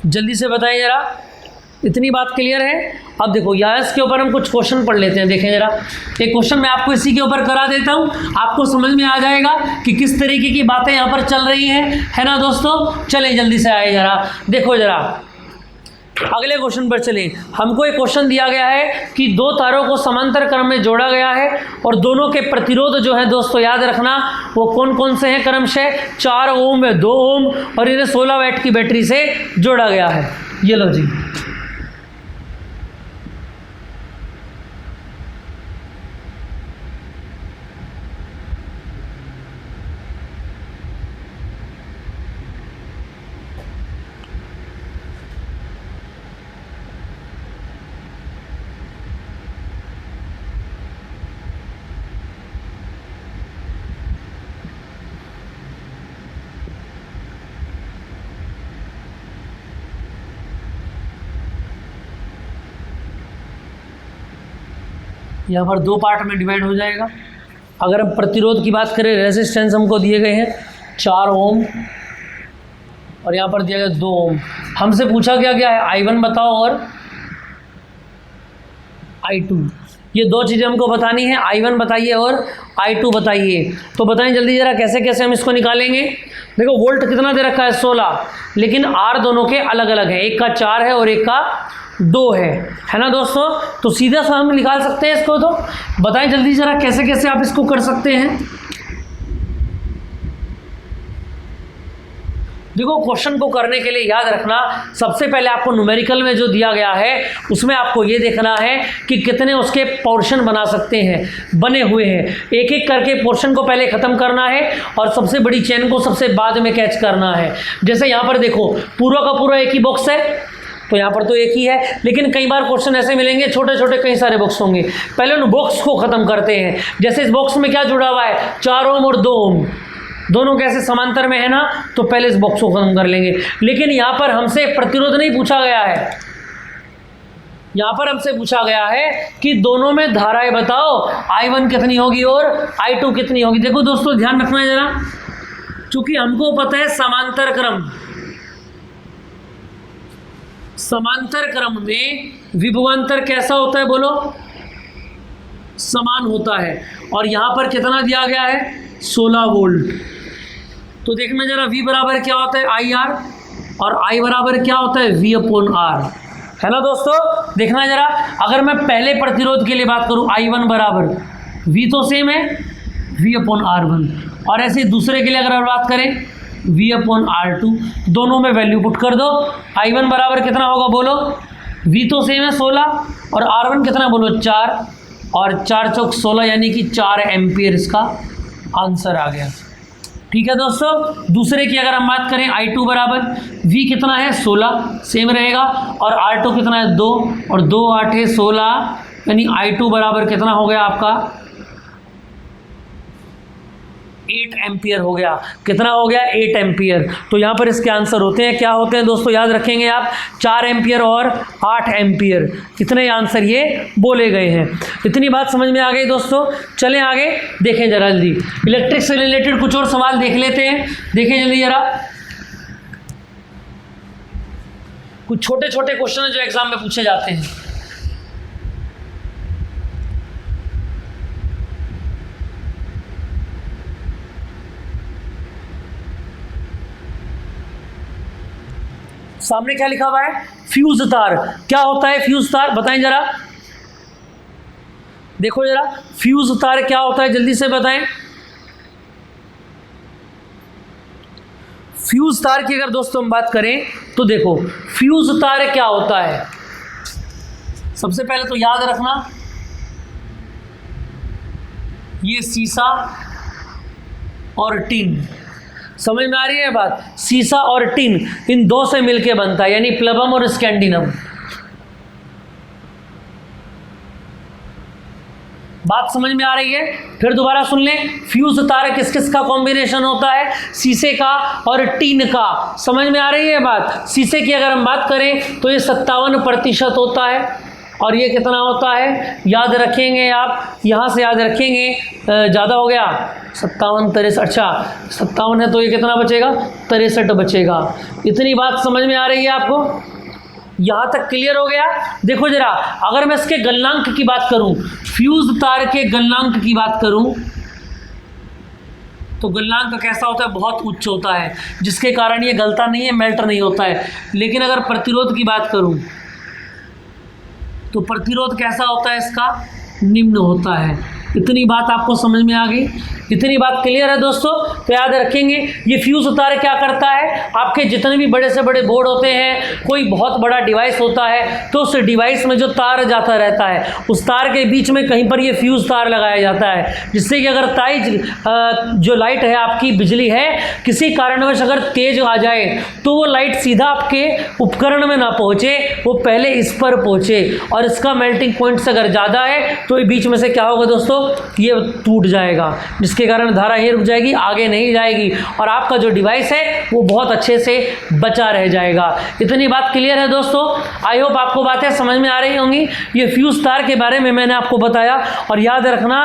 [SPEAKER 1] जल्दी से बताएं जरा, इतनी बात क्लियर है? अब देखो यहाँ इसके ऊपर हम कुछ क्वेश्चन पढ़ लेते हैं। देखें जरा, एक क्वेश्चन मैं आपको इसी के ऊपर करा देता हूँ, आपको समझ में आ जाएगा कि किस तरीके की बातें यहाँ पर चल रही हैं, है ना दोस्तों। चलें जल्दी से आए जरा, देखो जरा अगले क्वेश्चन पर चलें। हमको एक क्वेश्चन दिया गया है कि दो तारों को समांतर क्रम में जोड़ा गया है और दोनों के प्रतिरोध जो है दोस्तों याद रखना वो कौन कौन से हैं क्रमशः, 4 ओम व 2 ओम, और इन्हें 16 वाट की बैटरी से जोड़ा गया है। ये लो जी, यहाँ पर 2 पार्ट में डिवाइड हो जाएगा। अगर हम प्रतिरोध की बात करें, रेजिस्टेंस हमको दिए गए हैं 4 ओम और यहाँ पर दिया गया 2 ओम। हमसे पूछा गया है I1 बताओ और I2, ये 2 चीज़ें हमको बतानी है, I1 बताइए और I2 बताइए। तो बताएं जल्दी जरा कैसे कैसे हम इसको निकालेंगे। देखो वोल्ट कितना दे रखा है 16, लेकिन आर दोनों के अलग अलग है, एक का 4 है और एक का 2 है ना दोस्तों। तो सीधा सा हम निकाल सकते हैं इसको। तो बताएं जल्दी जरा कैसे कैसे आप इसको कर सकते हैं। देखो क्वेश्चन को करने के लिए याद रखना, सबसे पहले आपको न्यूमेरिकल में जो दिया गया है उसमें आपको ये देखना है कि कितने उसके पोर्शन बना सकते हैं, बने हुए हैं। एक एक करके पोर्शन को पहले ख़त्म करना है और सबसे बड़ी चेन को सबसे बाद में कैच करना है। जैसे यहाँ पर देखो पूरा का पूरा एक ही बॉक्स है, तो यहाँ पर तो एक ही है, लेकिन कई बार क्वेश्चन ऐसे मिलेंगे छोटे छोटे कई सारे बॉक्स होंगे। पहले उन बॉक्स को ख़त्म करते हैं। जैसे इस बॉक्स में क्या जुड़ा हुआ है, 4 ओम और 2 ओम, दोनों कैसे समांतर में है ना, तो पहले इस बॉक्स को खत्म कर लेंगे। लेकिन यहाँ पर हमसे प्रतिरोध नहीं पूछा गया है, यहाँ पर हमसे पूछा गया है कि दोनों में धाराएं बताओ, I1 कितनी होगी और I2 कितनी होगी। देखो दोस्तों ध्यान रखना है जरा, चूंकि हमको पता है समांतर क्रम, समांतर क्रम में विभवांतर कैसा होता है बोलो, समान होता है। और यहाँ पर कितना दिया गया है, 16 वोल्ट। तो देखना जरा V बराबर क्या होता है, IR, और I बराबर क्या होता है, V/R, है ना दोस्तों। देखना जरा, अगर मैं पहले प्रतिरोध के लिए बात करूं I1 बराबर V तो सेम है V/R1, और ऐसे दूसरे के लिए अगर बात करें V/R2, दोनों में वैल्यू पुट कर दो। I1 बराबर कितना होगा बोलो, V तो सेम है 16 और R1 कितना बोलो 4, और 4 चौक 16 यानी कि 4 एम्पियर इसका आंसर आ गया। ठीक है दोस्तों। दूसरे की अगर हम बात करें I2 बराबर V कितना है 16 सेम रहेगा, और R2 कितना है 2, और 2 8 16, यानी I2 बराबर कितना हो गया आपका 8 एम्पियर हो गया। कितना हो गया 8 एम्पियर। तो यहाँ पर इसके आंसर होते हैं, क्या होते हैं दोस्तों याद रखेंगे आप, 4 एम्पियर और 8 एम्पियर, इतने आंसर ये बोले गए हैं। इतनी बात समझ में आ गई दोस्तों। चलें आगे देखें जरा जल्दी, इलेक्ट्रिक से रिलेटेड कुछ और सवाल देख लेते हैं। देखें जल्दी जरा, कुछ छोटे छोटे क्वेश्चन है जो एग्जाम में पूछे जाते हैं। सामने क्या लिखा हुआ है, फ्यूज तार। क्या होता है फ्यूज तार, बताएं जरा। देखो जरा फ्यूज तार क्या होता है, जल्दी से बताएं। फ्यूज तार की अगर दोस्तों हम बात करें तो देखो फ्यूज तार क्या होता है। सबसे पहले तो याद रखना, ये शीशा और टिन, समझ में आ रही है बात? सीसा और टिन इन दो से मिलके बनता है, यानी प्लबम और स्कैंडिनम। बात समझ में आ रही है? फिर दोबारा सुन लें, फ्यूज तार किस किस का कॉम्बिनेशन होता है? शीशे का और टीन का। समझ में आ रही है बात? शीशे की अगर हम बात करें तो ये 57% होता है, और ये कितना होता है याद रखेंगे आप, यहाँ से याद रखेंगे, ज़्यादा हो गया 57 63, अच्छा 57 है तो ये कितना बचेगा 63 बचेगा। इतनी बात समझ में आ रही है आपको? यहाँ तक क्लियर हो गया? देखो जरा, अगर मैं इसके गलनांक की बात करूं, फ्यूज तार के गलनांक की बात करूं तो गलनांक कैसा होता है? बहुत उच्च होता है, जिसके कारण ये गलता नहीं है, मेल्ट नहीं होता है। लेकिन अगर प्रतिरोध की बात करूं तो प्रतिरोध कैसा होता है इसका? निम्न होता है। इतनी बात आपको समझ में आ गई? इतनी बात क्लियर है दोस्तों? तो याद रखेंगे ये फ्यूज तार क्या करता है, आपके जितने भी बड़े से बड़े बोर्ड होते हैं, कोई बहुत बड़ा डिवाइस होता है तो उस डिवाइस में जो तार जाता रहता है, उस तार के बीच में कहीं पर ये फ्यूज तार लगाया जाता है, जिससे कि अगर जो लाइट है आपकी, बिजली है, किसी कारणवश अगर तेज आ जाए तो वो लाइट सीधा आपके उपकरण में ना पहुँचे, वो पहले इस पर पहुँचे, और इसका मेल्टिंग पॉइंट से अगर ज़्यादा है तो ये बीच में से क्या होगा दोस्तों, ये टूट जाएगा, जिसके कारण धारा ही रुक जाएगी, आगे नहीं जाएगी, और आपका जो डिवाइस है वो बहुत अच्छे से बचा रह जाएगा। इतनी बात क्लियर है दोस्तों? आई होप आपको बातें समझ में आ रही होंगी। ये फ्यूज तार के बारे में मैंने आपको बताया। और याद रखना,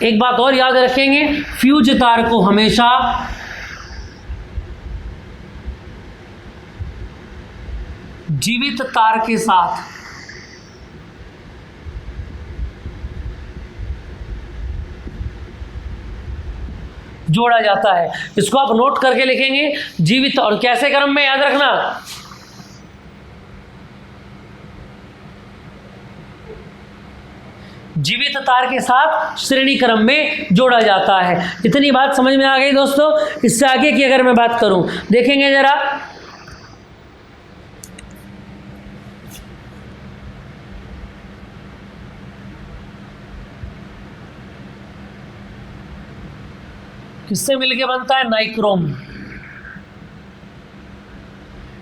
[SPEAKER 1] एक बात और याद रखेंगे, फ्यूज तार को हमेशा जीवित तार के साथ जोड़ा जाता है। इसको आप नोट करके लिखेंगे, जीवित, और कैसे क्रम में याद रखना, जीवित तार के साथ श्रेणी क्रम में जोड़ा जाता है। इतनी बात समझ में आ गई दोस्तों? इससे आगे की अगर मैं बात करूं, देखेंगे जरा, किससे मिलके बनता है? नाइक्रोम।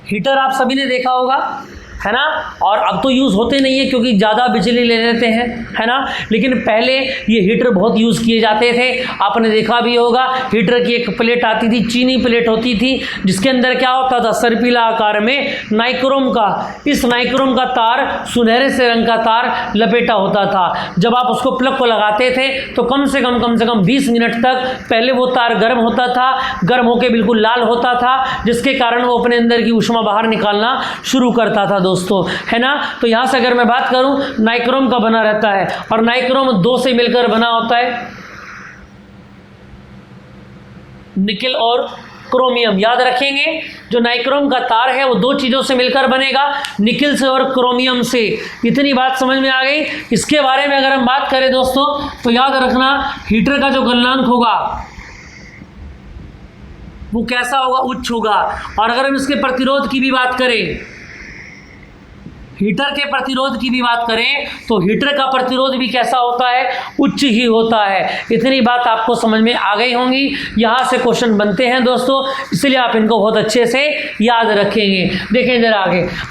[SPEAKER 1] हीटर आप सभी ने देखा होगा, है ना, और अब तो यूज़ होते नहीं है क्योंकि ज़्यादा बिजली ले लेते हैं, है ना, लेकिन पहले ये हीटर बहुत यूज़ किए जाते थे। आपने देखा भी होगा, हीटर की एक प्लेट आती थी, चीनी प्लेट होती थी, जिसके अंदर क्या होता था? सर्पिला आकार में नाइक्रोम का, इस नाइक्रोम का तार, सुनहरे से रंग का तार लपेटा होता था। जब आप उसको प्लग को लगाते थे तो कम से कम 20 मिनट तक पहले वो तार गर्म होता था, गर्म होकर बिल्कुल लाल होता था, जिसके कारण वो अपने अंदर की ऊष्मा बाहर निकालना शुरू करता था दोस्तों, है ना। तो यहाँ से अगर मैं बात करूं, नाइक्रोम का बना रहता है, और नाइक्रोम 2 से मिलकर बना होता है, निकेल और क्रोमियम। याद रखेंगे, जो नाइक्रोम का तार है वो 2 चीज़ों से मिलकर बनेगा, निकेल से और क्रोमियम से। इतनी बात समझ में आ गई? इसके बारे में अगर हम बात करें दोस्तों, तो याद रखना, हीटर का जो गलनांक होगा वो कैसा होगा? उच्च होगा। और अगर हम इसके प्रतिरोध की भी बात करें, हीटर के प्रतिरोध की भी बात करें, तो हीटर का प्रतिरोध भी कैसा होता है? उच्च ही होता है। इतनी बात आपको समझ में आ गई होंगी। यहाँ से क्वेश्चन बनते हैं दोस्तों, इसलिए आप इनको बहुत अच्छे से याद रखेंगे। देखें जरा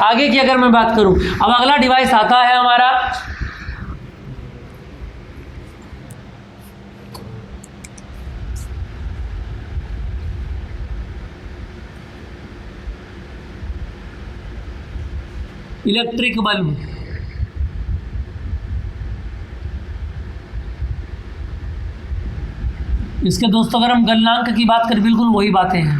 [SPEAKER 1] आगे की अगर मैं बात करूँ, अब अगला डिवाइस आता है हमारा इलेक्ट्रिक बल्ब। इसके दोस्तों अगर हम गलनांक की बात करें, बिल्कुल वही बातें हैं।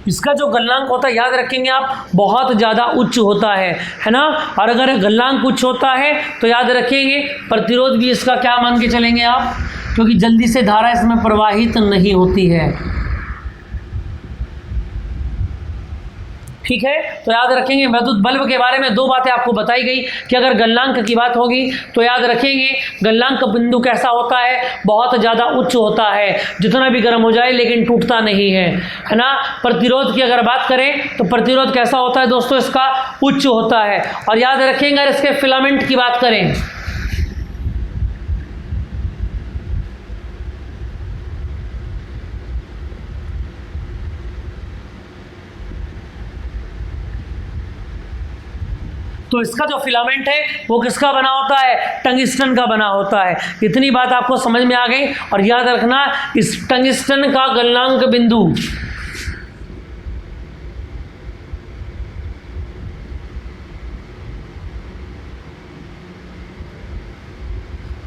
[SPEAKER 1] इसका जो गलनांक होता है, याद रखेंगे आप, बहुत ज़्यादा उच्च होता है ना। और अगर गलनांक उच्च होता है तो याद रखेंगे प्रतिरोध भी इसका क्या मान के चलेंगे आप, क्योंकि जल्दी से धारा इसमें प्रवाहित नहीं होती है। ठीक है, तो याद रखेंगे विद्युत बल्ब के बारे में 2 बातें आपको बताई गई कि अगर गलनांक की बात होगी तो याद रखेंगे गलनांक बिंदु कैसा होता है? बहुत ज़्यादा उच्च होता है, जितना भी गर्म हो जाए लेकिन टूटता नहीं है ना। प्रतिरोध की अगर बात करें तो प्रतिरोध कैसा होता है दोस्तों? इसका उच्च होता है। और याद रखेंगे अगर इसके फिलामेंट की बात करें, तो इसका जो फिलामेंट है वो किसका बना होता है? टंगिस्टन का बना होता है। इतनी बात आपको समझ में आ गई। और याद रखना, इस टंगिस्टन का गलनांक बिंदु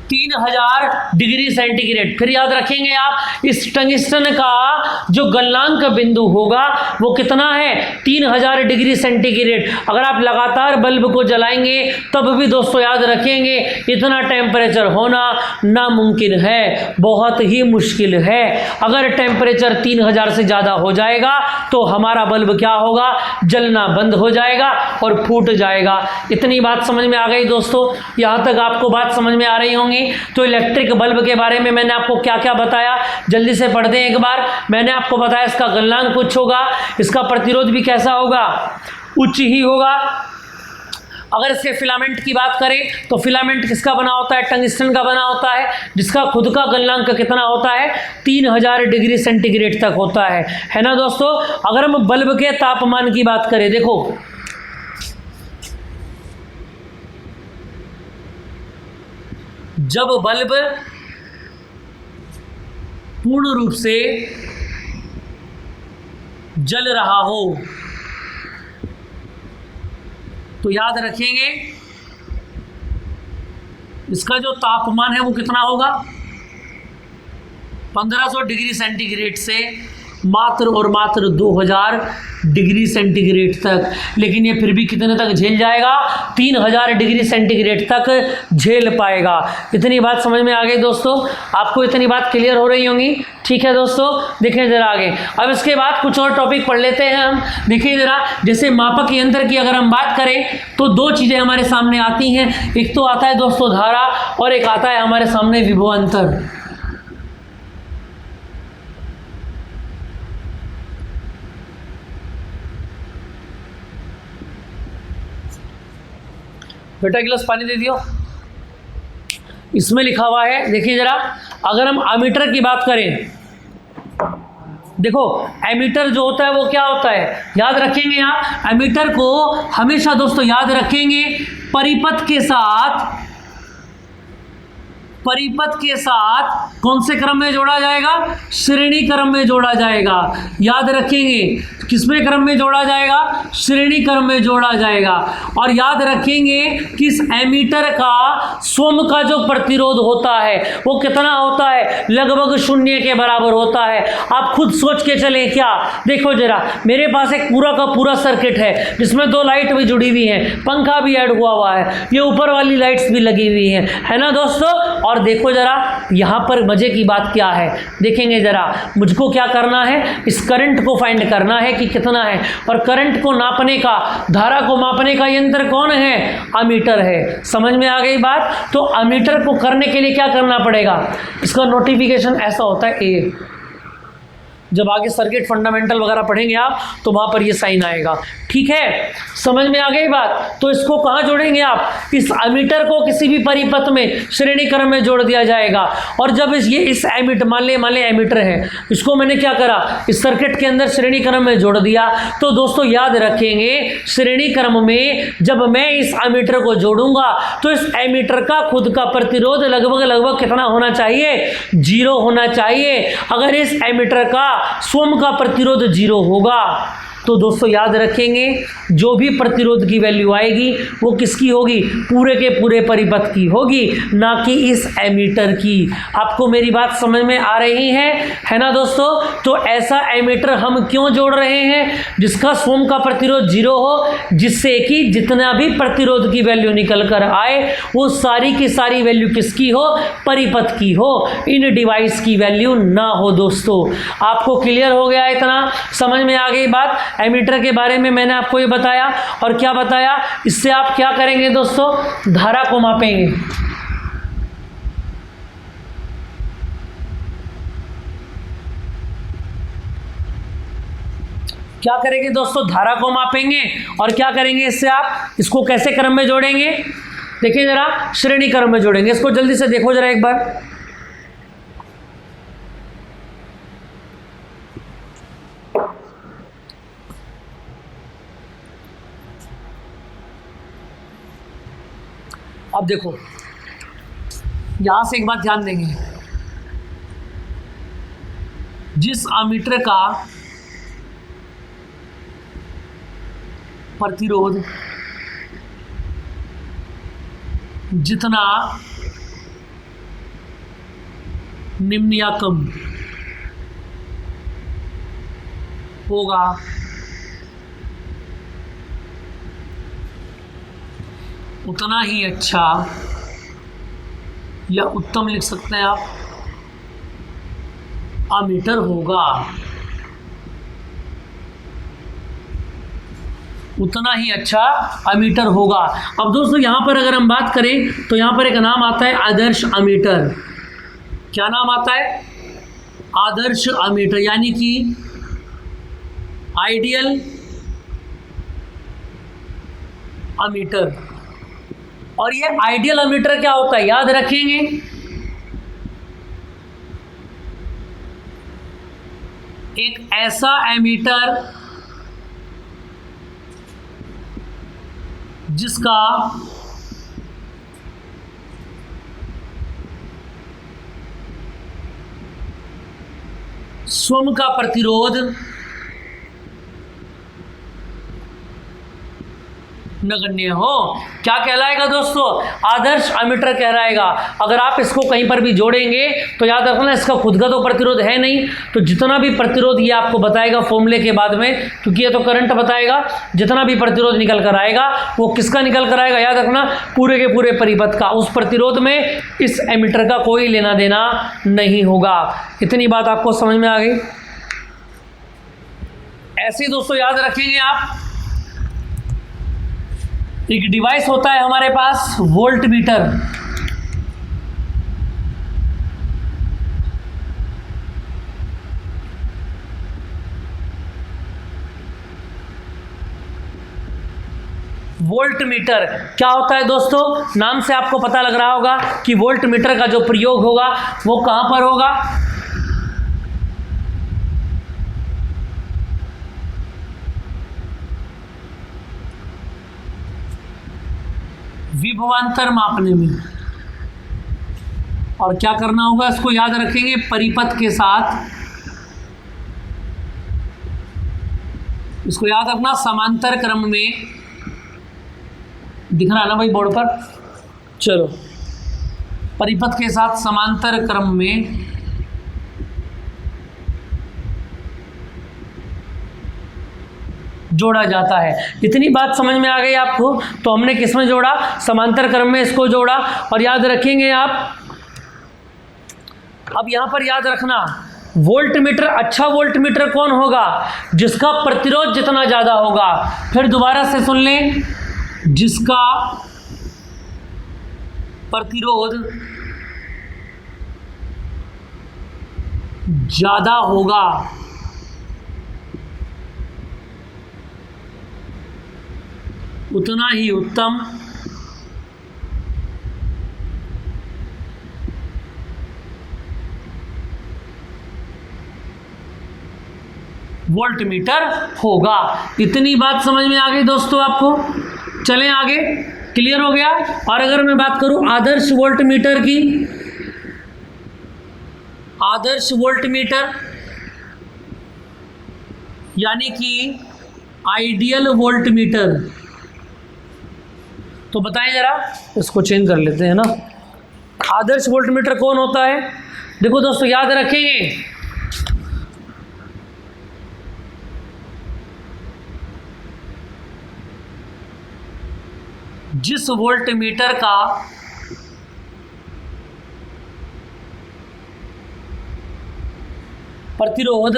[SPEAKER 1] 3000 डिग्री सेंटीग्रेड। फिर याद रखेंगे आप, इस टंगिस्टन का जो गलनांक बिंदु होगा वो कितना है? 3000 डिग्री सेंटीग्रेड। अगर आप लगातार बल्ब को जलाएंगे तब भी दोस्तों याद रखेंगे इतना टेम्परेचर होना नामुमकिन है, बहुत ही मुश्किल है। अगर टेम्परेचर 3000 से ज़्यादा हो जाएगा तो हमारा बल्ब क्या होगा? जलना बंद हो जाएगा और फूट जाएगा। इतनी बात समझ में आ गई दोस्तों? यहाँ तक आपको बात समझ में आ रही होंगी। तो इलेक्ट्रिक बल्ब के बारे में मैंने आपको क्या क्या बताया, जल्दी से पढ़ दें एक बार। मैंने आपको बताया इसका गलनांक उच्च होगा, इसका प्रतिरोध भी कैसा होगा? उच्च ही होगा। अगर इसके फिलामेंट की बात करें तो फिलामेंट किसका बना होता है? टंगिस्टन का बना होता है, जिसका खुद का गलनांक कितना होता है? 3000 डिग्री सेंटीग्रेड तक होता है ना दोस्तों। अगर हम बल्ब के तापमान की बात करें, देखो जब बल्ब पूर्ण रूप से जल रहा हो तो याद रखेंगे इसका जो तापमान है वो कितना होगा? 1500 डिग्री सेंटीग्रेड से मात्र और मात्र 2000 डिग्री सेंटीग्रेड तक। लेकिन ये फिर भी कितने तक झेल जाएगा? 3000 डिग्री सेंटीग्रेड तक झेल पाएगा। इतनी बात समझ में आ गई दोस्तों? आपको इतनी बात क्लियर हो रही होंगी? ठीक है दोस्तों, देखें जरा आगे। अब इसके बाद कुछ और टॉपिक पढ़ लेते हैं हम। देखिए जरा, जैसे मापक यंत्र की अगर हम बात करें तो दो चीज़ें हमारे सामने आती हैं। एक तो आता है दोस्तों धारा, और एक आता है हमारे सामने विभवांतर। बेटा गिलास पानी दे दियो। इसमें लिखा हुआ है, देखिए जरा, अगर हम एमीटर की बात करें, देखो एमीटर जो होता है वो क्या होता है? याद रखेंगे आप, एमीटर को हमेशा दोस्तों याद रखेंगे परिपथ के साथ कौन से क्रम में जोड़ा जाएगा? श्रेणी क्रम में जोड़ा जाएगा। याद रखेंगे किसमें क्रम में जोड़ा जाएगा? श्रेणी क्रम में जोड़ा जाएगा। और याद रखेंगे कि इस एमीटर का स्वयं का जो प्रतिरोध होता है वो कितना होता है? लगभग 0 के बराबर होता है। आप खुद सोच के चलें क्या? देखो जरा, मेरे पास एक पूरा का पूरा सर्किट है जिसमें 2 लाइट भी जुड़ी हुई हैं, पंखा भी ऐड हुआ है, ये ऊपर वाली लाइट्स भी लगी हुई हैं, है ना दोस्तों। और देखो जरा यहाँ पर मजे की बात क्या है, देखेंगे जरा, मुझको क्या करना है? इस करंट को फाइंड करना है कि कितना है। और करंट को नापने का, धारा को मापने का यंत्र कौन है? एमीटर है। समझ में आ गई बात? तो एमीटर को करने के लिए क्या करना पड़ेगा? इसका नोटिफिकेशन ऐसा होता है ए। जब आगे सर्किट फंडामेंटल वगैरह पढ़ेंगे आप तो वहाँ पर ये साइन आएगा। ठीक है, समझ में आ गई बात? तो इसको कहाँ जोड़ेंगे आप? इस एमीटर को किसी भी परिपथ में श्रेणी क्रम में जोड़ दिया जाएगा। और जब इस एमीटर, मान ले एमीटर है, इसको मैंने क्या करा? इस सर्किट के अंदर श्रेणी क्रम में जोड़ दिया। तो दोस्तों याद रखेंगे श्रेणी क्रम में जब मैं इस एमीटर को जोड़ूंगा तो इस एमीटर का खुद का प्रतिरोध लगभग कितना होना चाहिए? 0 होना चाहिए। अगर इस एमीटर का स्वयं का प्रतिरोध 0 होगा तो दोस्तों याद रखेंगे जो भी प्रतिरोध की वैल्यू आएगी वो किसकी होगी? पूरे के पूरे परिपथ की होगी, ना कि इस एमीटर की। आपको मेरी बात समझ में आ रही है ना दोस्तों? तो ऐसा एमीटर हम क्यों जोड़ रहे हैं जिसका स्वयं का प्रतिरोध 0 हो, जिससे कि जितना भी प्रतिरोध की वैल्यू निकल कर आए वो सारी की सारी वैल्यू किसकी हो? परिपथ की हो, इन डिवाइस की वैल्यू ना हो। दोस्तों आपको क्लियर हो गया? इतना समझ में आ गई बात? एमीटर के बारे में मैंने आपको ये बताया। और क्या बताया? इससे आप क्या करेंगे दोस्तों? धारा को मापेंगे। क्या करेंगे दोस्तों? धारा को मापेंगे। और क्या करेंगे इससे? आप इसको कैसे क्रम में जोड़ेंगे? देखिए जरा, श्रेणी क्रम में जोड़ेंगे। इसको जल्दी से देखो जरा एक बार। अब देखो यहां से एक बात ध्यान देंगे, जिस अमीटर का प्रतिरोध जितना निम्न या कम होगा उतना ही अच्छा या उत्तम लिख सकते हैं आप अमीटर होगा, उतना ही अच्छा अमीटर होगा। अब दोस्तों यहाँ पर अगर हम बात करें तो यहाँ पर एक नाम आता है आदर्श अमीटर। क्या नाम आता है? आदर्श अमीटर, यानी कि आइडियल अमीटर। और ये आइडियल अमीटर क्या होता है याद रखेंगे, एक ऐसा एमीटर जिसका स्वयं का प्रतिरोध नगण्य हो। क्या कहलाएगा दोस्तों? आदर्श अमीटर कहलाएगा। अगर आप इसको कहीं पर भी जोड़ेंगे तो याद रखना इसका खुद का तो प्रतिरोध है नहीं, तो जितना भी प्रतिरोध ये आपको बताएगा फॉर्मूले के बाद में, क्योंकि ये तो करंट बताएगा, जितना भी प्रतिरोध निकल कर आएगा वो किसका निकल कर आएगा? याद रखना पूरे के पूरे परिपथ का। उस प्रतिरोध में इस एमीटर का कोई लेना देना नहीं होगा। इतनी बात आपको समझ में आ गई? ऐसे ही दोस्तों याद रखेंगे आप, एक डिवाइस होता है हमारे पास वोल्ट मीटर। वोल्ट मीटर क्या होता है दोस्तों? नाम से आपको पता लग रहा होगा कि वोल्ट मीटर का जो प्रयोग होगा वो कहां पर होगा? विभवांतर मापने में। और क्या करना होगा इसको याद रखेंगे, परिपथ के साथ, इसको याद रखना समांतर क्रम में। दिख रहा है ना भाई बोर्ड पर? चलो, परिपथ के साथ समांतर क्रम में जोड़ा जाता है। इतनी बात समझ में आ गई आपको? तो हमने किस में जोड़ा? समांतर क्रम में इसको जोड़ा। और याद रखेंगे आप, अब यहां पर याद रखना वोल्ट मीटर, अच्छा वोल्ट मीटर कौन होगा? जिसका प्रतिरोध जितना ज्यादा होगा। फिर दोबारा से सुन लें, जिसका प्रतिरोध ज्यादा होगा उतना ही उत्तम वोल्ट मीटर होगा। इतनी बात समझ में आ गई दोस्तों आपको? चलें आगे, क्लियर हो गया? और अगर मैं बात करूं आदर्श वोल्ट मीटर की, आदर्श वोल्ट मीटर यानी कि आइडियल वोल्ट मीटर, तो बताएं जरा, इसको चेंज कर लेते हैं ना। आदर्श वोल्ट मीटर कौन होता है? देखो दोस्तों याद रखेंगे, जिस वोल्ट मीटर का प्रतिरोध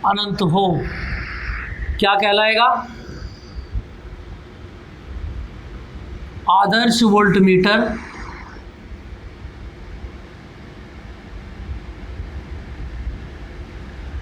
[SPEAKER 1] अनंत हो, क्या कहलाएगा? आदर्श वोल्ट मीटर।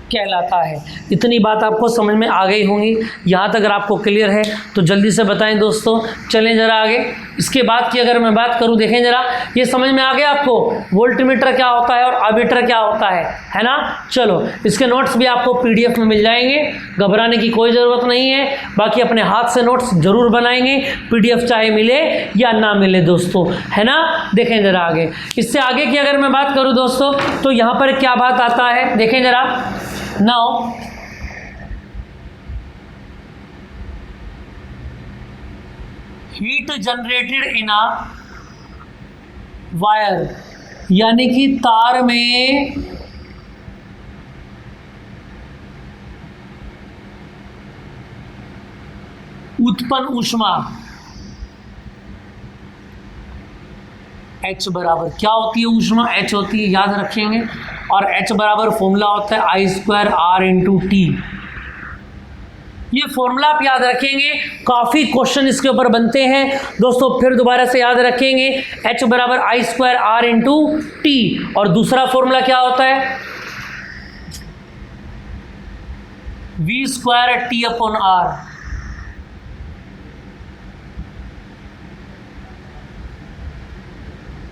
[SPEAKER 1] कहलाता है। इतनी बात आपको समझ में आ गई होंगी। यहाँ तक अगर आपको क्लियर है तो जल्दी से बताएं दोस्तों। चलें ज़रा आगे। इसके बाद की अगर मैं बात करूँ, देखें ज़रा, ये समझ में आ गया आपको वोल्टमीटर क्या होता है और अमीटर क्या होता है ना। चलो, इसके नोट्स भी आपको PDF में मिल जाएंगे, घबराने की कोई ज़रूरत नहीं है। बाकी अपने हाथ से नोट्स ज़रूर बनाएंगे, PDF चाहे मिले या ना मिले दोस्तों, है ना। देखें ज़रा आगे। इससे आगे की अगर मैं बात करूँ दोस्तों तो यहाँ पर क्या बात आता है, देखें ज़रा। Now, heat generated in a wire, यानी कि तार में उत्पन्न ऊष्मा H बराबर क्या होती है, ऊष्मा H होती है, याद रखेंगे। और H बराबर फॉर्मूला होता है I²R/T। ये फॉर्मूला आप याद रखेंगे, काफ़ी क्वेश्चन इसके ऊपर बनते हैं दोस्तों। फिर दोबारा से याद रखेंगे, H बराबर I²R/T। और दूसरा फॉर्मूला क्या होता है, V²T/R।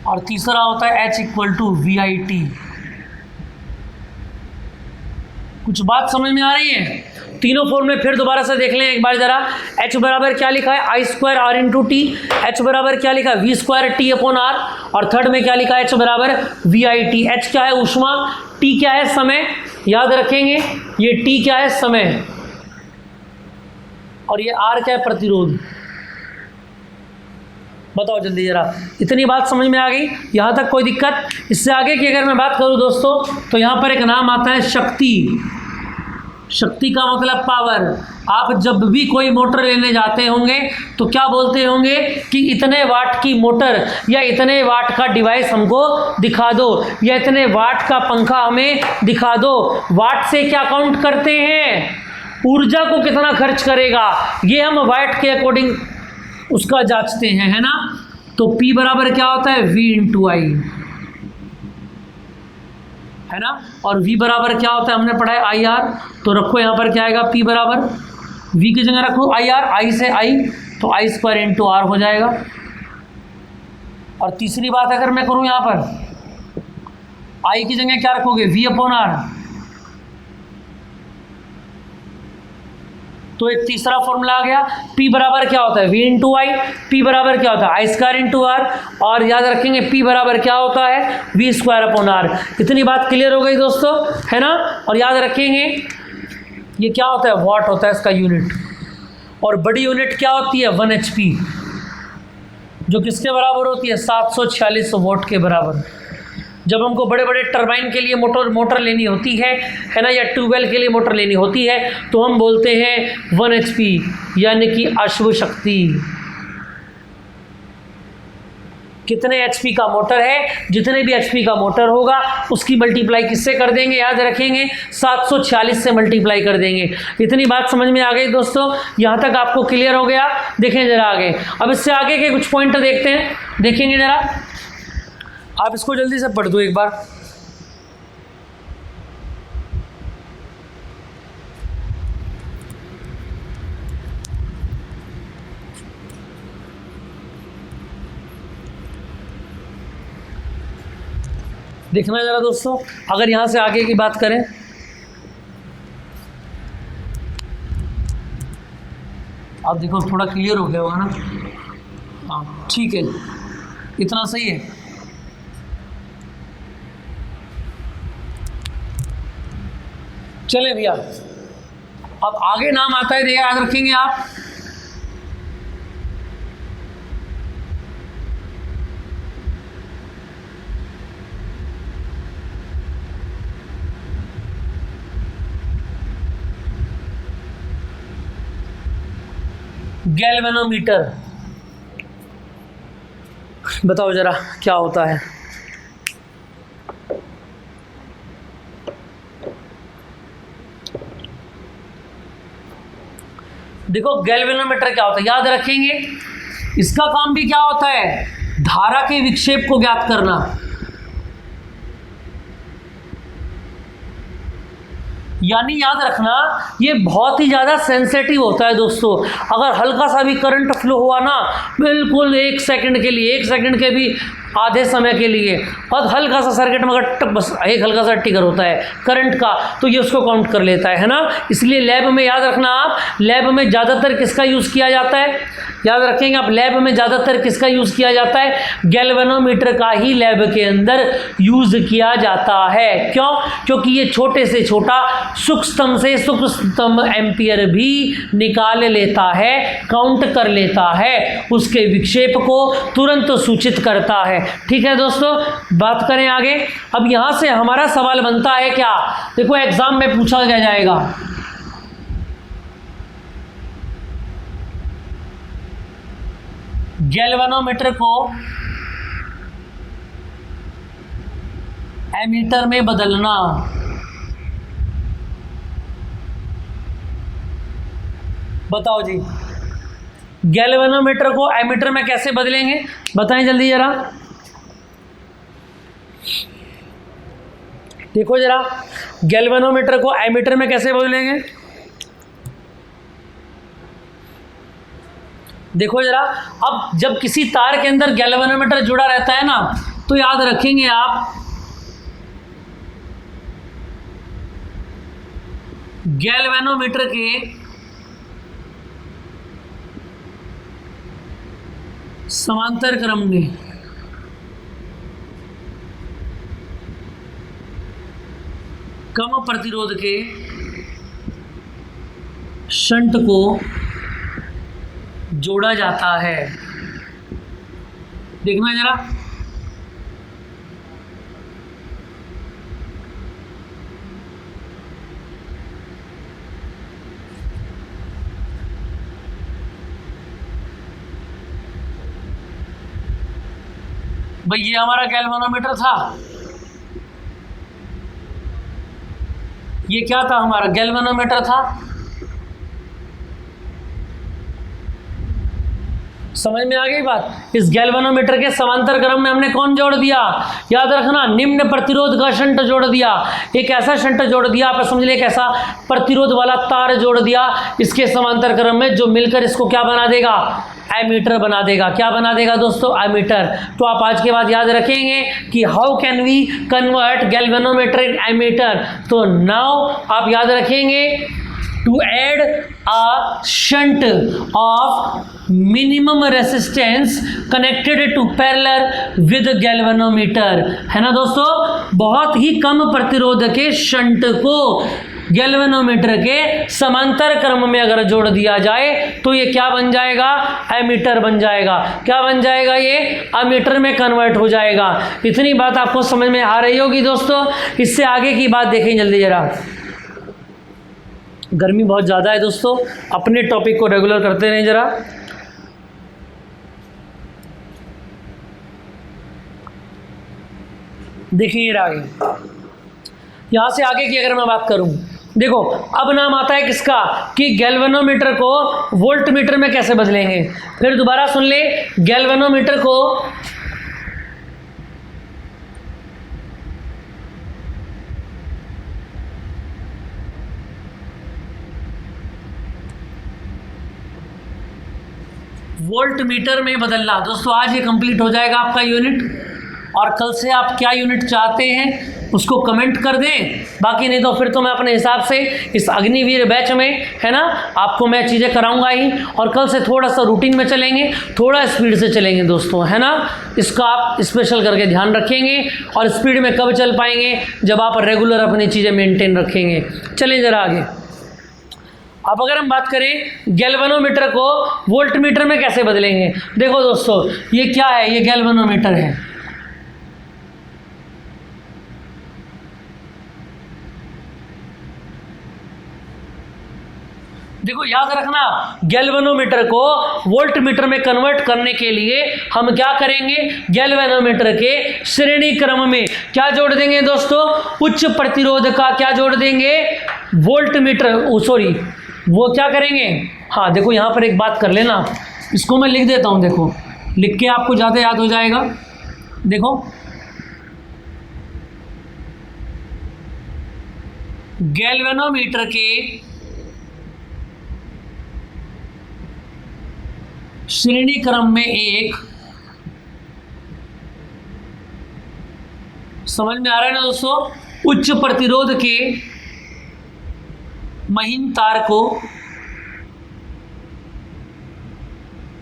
[SPEAKER 1] और तीसरा होता है H=VIT। कुछ बात समझ में आ रही है? तीनों फॉर्मूले फिर दोबारा से देख लें एक बार ज़रा। H बराबर क्या लिखा है, I²R/T। H बराबर क्या लिखा है, V²T/R। और थर्ड में क्या लिखा है, H बराबर VIT। H क्या है, ऊष्मा, T क्या है, समय, याद रखेंगे। ये T क्या है, समय, और ये R क्या है, प्रतिरोध। बताओ जल्दी ज़रा, इतनी बात समझ में आ गई? यहाँ तक कोई दिक्कत? इससे आगे की अगर मैं बात करूँ दोस्तों तो यहाँ पर एक नाम आता है शक्ति। शक्ति का मतलब पावर। आप जब भी कोई मोटर लेने जाते होंगे तो क्या बोलते होंगे कि इतने वाट की मोटर या इतने वाट का डिवाइस हमको दिखा दो, या इतने वाट का पंखा हमें दिखा दो। वाट से क्या काउंट करते हैं, ऊर्जा को कितना खर्च करेगा, ये हम वाट के अकॉर्डिंग उसका जांचते हैं, है ना। तो P बराबर क्या होता है, V/I, है ना। और V बराबर क्या होता है, हमने पढ़ा है IR। तो रखो यहाँ पर क्या आएगा, P बराबर V की जगह रखो IR, I से I, तो I²R हो जाएगा। और तीसरी बात अगर मैं करूँ यहाँ पर, I की जगह क्या रखोगे, V/R। तो एक तीसरा फॉर्मूला आ गया। P बराबर क्या होता है, V/I। P बराबर क्या होता है, I²R। और याद रखेंगे P बराबर क्या होता है, V²/R। इतनी बात क्लियर हो गई दोस्तों, है ना। और याद रखेंगे ये क्या होता है, वाट होता है इसका यूनिट। और बड़ी यूनिट क्या होती है, 1 HP, जो किसके बराबर होती है, 746 वॉट के बराबर। जब हमको बड़े बड़े टरबाइन के लिए मोटर लेनी होती है ना, या ट्यूबवेल के लिए मोटर लेनी होती है, तो हम बोलते हैं 1 HP, यानी कि अश्व शक्ति। कितने HP का मोटर है, जितने भी HP का मोटर होगा उसकी मल्टीप्लाई किससे कर देंगे, याद रखेंगे 746 से मल्टीप्लाई कर देंगे। इतनी बात समझ में आ गई दोस्तों, यहाँ तक आपको क्लियर हो गया। देखें जरा आगे। अब इससे आगे के कुछ पॉइंट देखते हैं, देखेंगे जरा। आप इसको जल्दी से पढ़ दो एक बार। देखना जरा दोस्तों, अगर यहां से आगे की बात करें, आप देखो थोड़ा क्लियर हो गया होगा ना। हाँ ठीक है, इतना सही है। चले भैया, अब आगे नाम आता है, याद रखेंगे आप, गैल्वेनोमीटर। बताओ जरा क्या होता है। देखो गैल्वेनोमीटर क्या होता है, याद रखेंगे इसका काम भी क्या होता है, धारा के विक्षेप को ज्ञात करना। यानी याद रखना ये बहुत ही ज़्यादा सेंसिटिव होता है दोस्तों। अगर हल्का सा भी करंट फ्लो हुआ ना, बिल्कुल 1 सेकंड के लिए, 1 सेकंड के भी आधे समय के लिए, बहुत हल्का सा सर्किट में अगर टक बस एक हल्का सा ट्रिगर होता है करंट का, तो ये उसको काउंट कर लेता है ना। इसलिए लैब में याद रखना आप, लैब में ज़्यादातर किसका यूज़ किया जाता है, याद रखेंगे आप, लैब में ज़्यादातर किसका यूज़ किया जाता है, गैल्वेनोमीटर का ही लैब के अंदर यूज़ किया जाता है। क्यों? क्योंकि ये छोटे से छोटा सूक्ष्म से सूक्ष्मतम एम्पियर भी निकाल लेता है, काउंट कर लेता है, उसके विक्षेप को तुरंत सूचित करता है। ठीक है दोस्तों, बात करें आगे। अब यहां से हमारा सवाल बनता है क्या, देखो एग्जाम में पूछा जाएगा, गैल्वेनोमीटर को एमीटर में बदलना। बताओ जी, गैल्वेनोमीटर को एमीटर में कैसे बदलेंगे, बताएं जल्दी जरा। देखो जरा, गैल्वेनोमीटर को एमीटर में कैसे बदलेंगे, देखो जरा। अब जब किसी तार के अंदर गैल्वेनोमीटर जुड़ा रहता है ना, तो याद रखेंगे आप, गैल्वेनोमीटर के समांतर क्रम में कम प्रतिरोध के शंट को जोड़ा जाता है। देखना जरा, भाई ये हमारा गैल्वेनोमीटर था, ये क्या था, हमारा गैल्वेनोमीटर था। समझ में आ गई बात। इस गैल्वेनोमीटर के समांतर क्रम में हमने कौन जोड़ दिया, याद रखना, निम्न प्रतिरोध का शंट जोड़ दिया। एक ऐसा शंट जोड़ दिया, आप समझ ले, एक ऐसा प्रतिरोध वाला तार जोड़ दिया इसके समांतर क्रम में, जो मिलकर इसको क्या बना देगा, एमीटर बना देगा। क्या बना देगा दोस्तों, एमीटर। तो आप आज के बाद याद रखेंगे कि how can we convert galvanometer in ammeter. तो नाउ आप याद रखेंगे, to add a shunt of minimum resistance connected to parallel with galvanometer, है ना दोस्तों। बहुत ही कम प्रतिरोध के शंट को गैल्वेनोमीटर के समांतर क्रम में अगर जोड़ दिया जाए तो ये क्या बन जाएगा, एमीटर बन जाएगा। क्या बन जाएगा, ये एमीटर में कन्वर्ट हो जाएगा। इतनी बात आपको समझ में आ रही होगी दोस्तों। इससे आगे की बात देखें जल्दी जरा। गर्मी बहुत ज़्यादा है दोस्तों, अपने टॉपिक को रेगुलर करते रहें जरा। देखिए आगे, यहाँ से आगे की अगर मैं बात करूँ, देखो अब नाम आता है किसका, कि गैल्वेनोमीटर को वोल्टमीटर में कैसे बदलेंगे। फिर दोबारा सुन ले, गैल्वेनोमीटर को वोल्टमीटर में बदलना। दोस्तों आज ये कंप्लीट हो जाएगा आपका यूनिट, और कल से आप क्या यूनिट चाहते हैं उसको कमेंट कर दें। बाकी नहीं तो फिर तो मैं अपने हिसाब से इस अग्निवीर बैच में, है ना, आपको मैं चीज़ें कराऊंगा ही। और कल से थोड़ा सा रूटीन में चलेंगे, थोड़ा स्पीड से चलेंगे दोस्तों, है ना। इसका आप स्पेशल करके ध्यान रखेंगे। और स्पीड में कब चल पाएंगे, जब आप रेगुलर अपनी चीज़ें मेंटेन रखेंगे। चलें ज़रा आगे। अब अगर हम बात करें गैल्वेनोमीटर को वोल्टमीटर में कैसे बदलेंगे। देखो दोस्तों, ये क्या है, ये गैल्वेनोमीटर है। देखो याद रखना, गैल्वेनोमीटर को वोल्टमीटर में कन्वर्ट करने के लिए हम क्या करेंगे, गैल्वेनोमीटर के श्रेणी क्रम में क्या जोड़ देंगे दोस्तों, उच्च प्रतिरोध का क्या जोड़ देंगे, वोल्टमीटर, सॉरी वो क्या करेंगे। हाँ देखो यहाँ पर एक बात कर लेना, इसको मैं लिख देता हूँ, देखो लिख के आपको ज़्यादा याद हो जाएगा। देखो गैल्वेनोमीटर के श्रेणी क्रम में एक, समझ में आ रहा है ना दोस्तों, उच्च प्रतिरोध के महीन तार को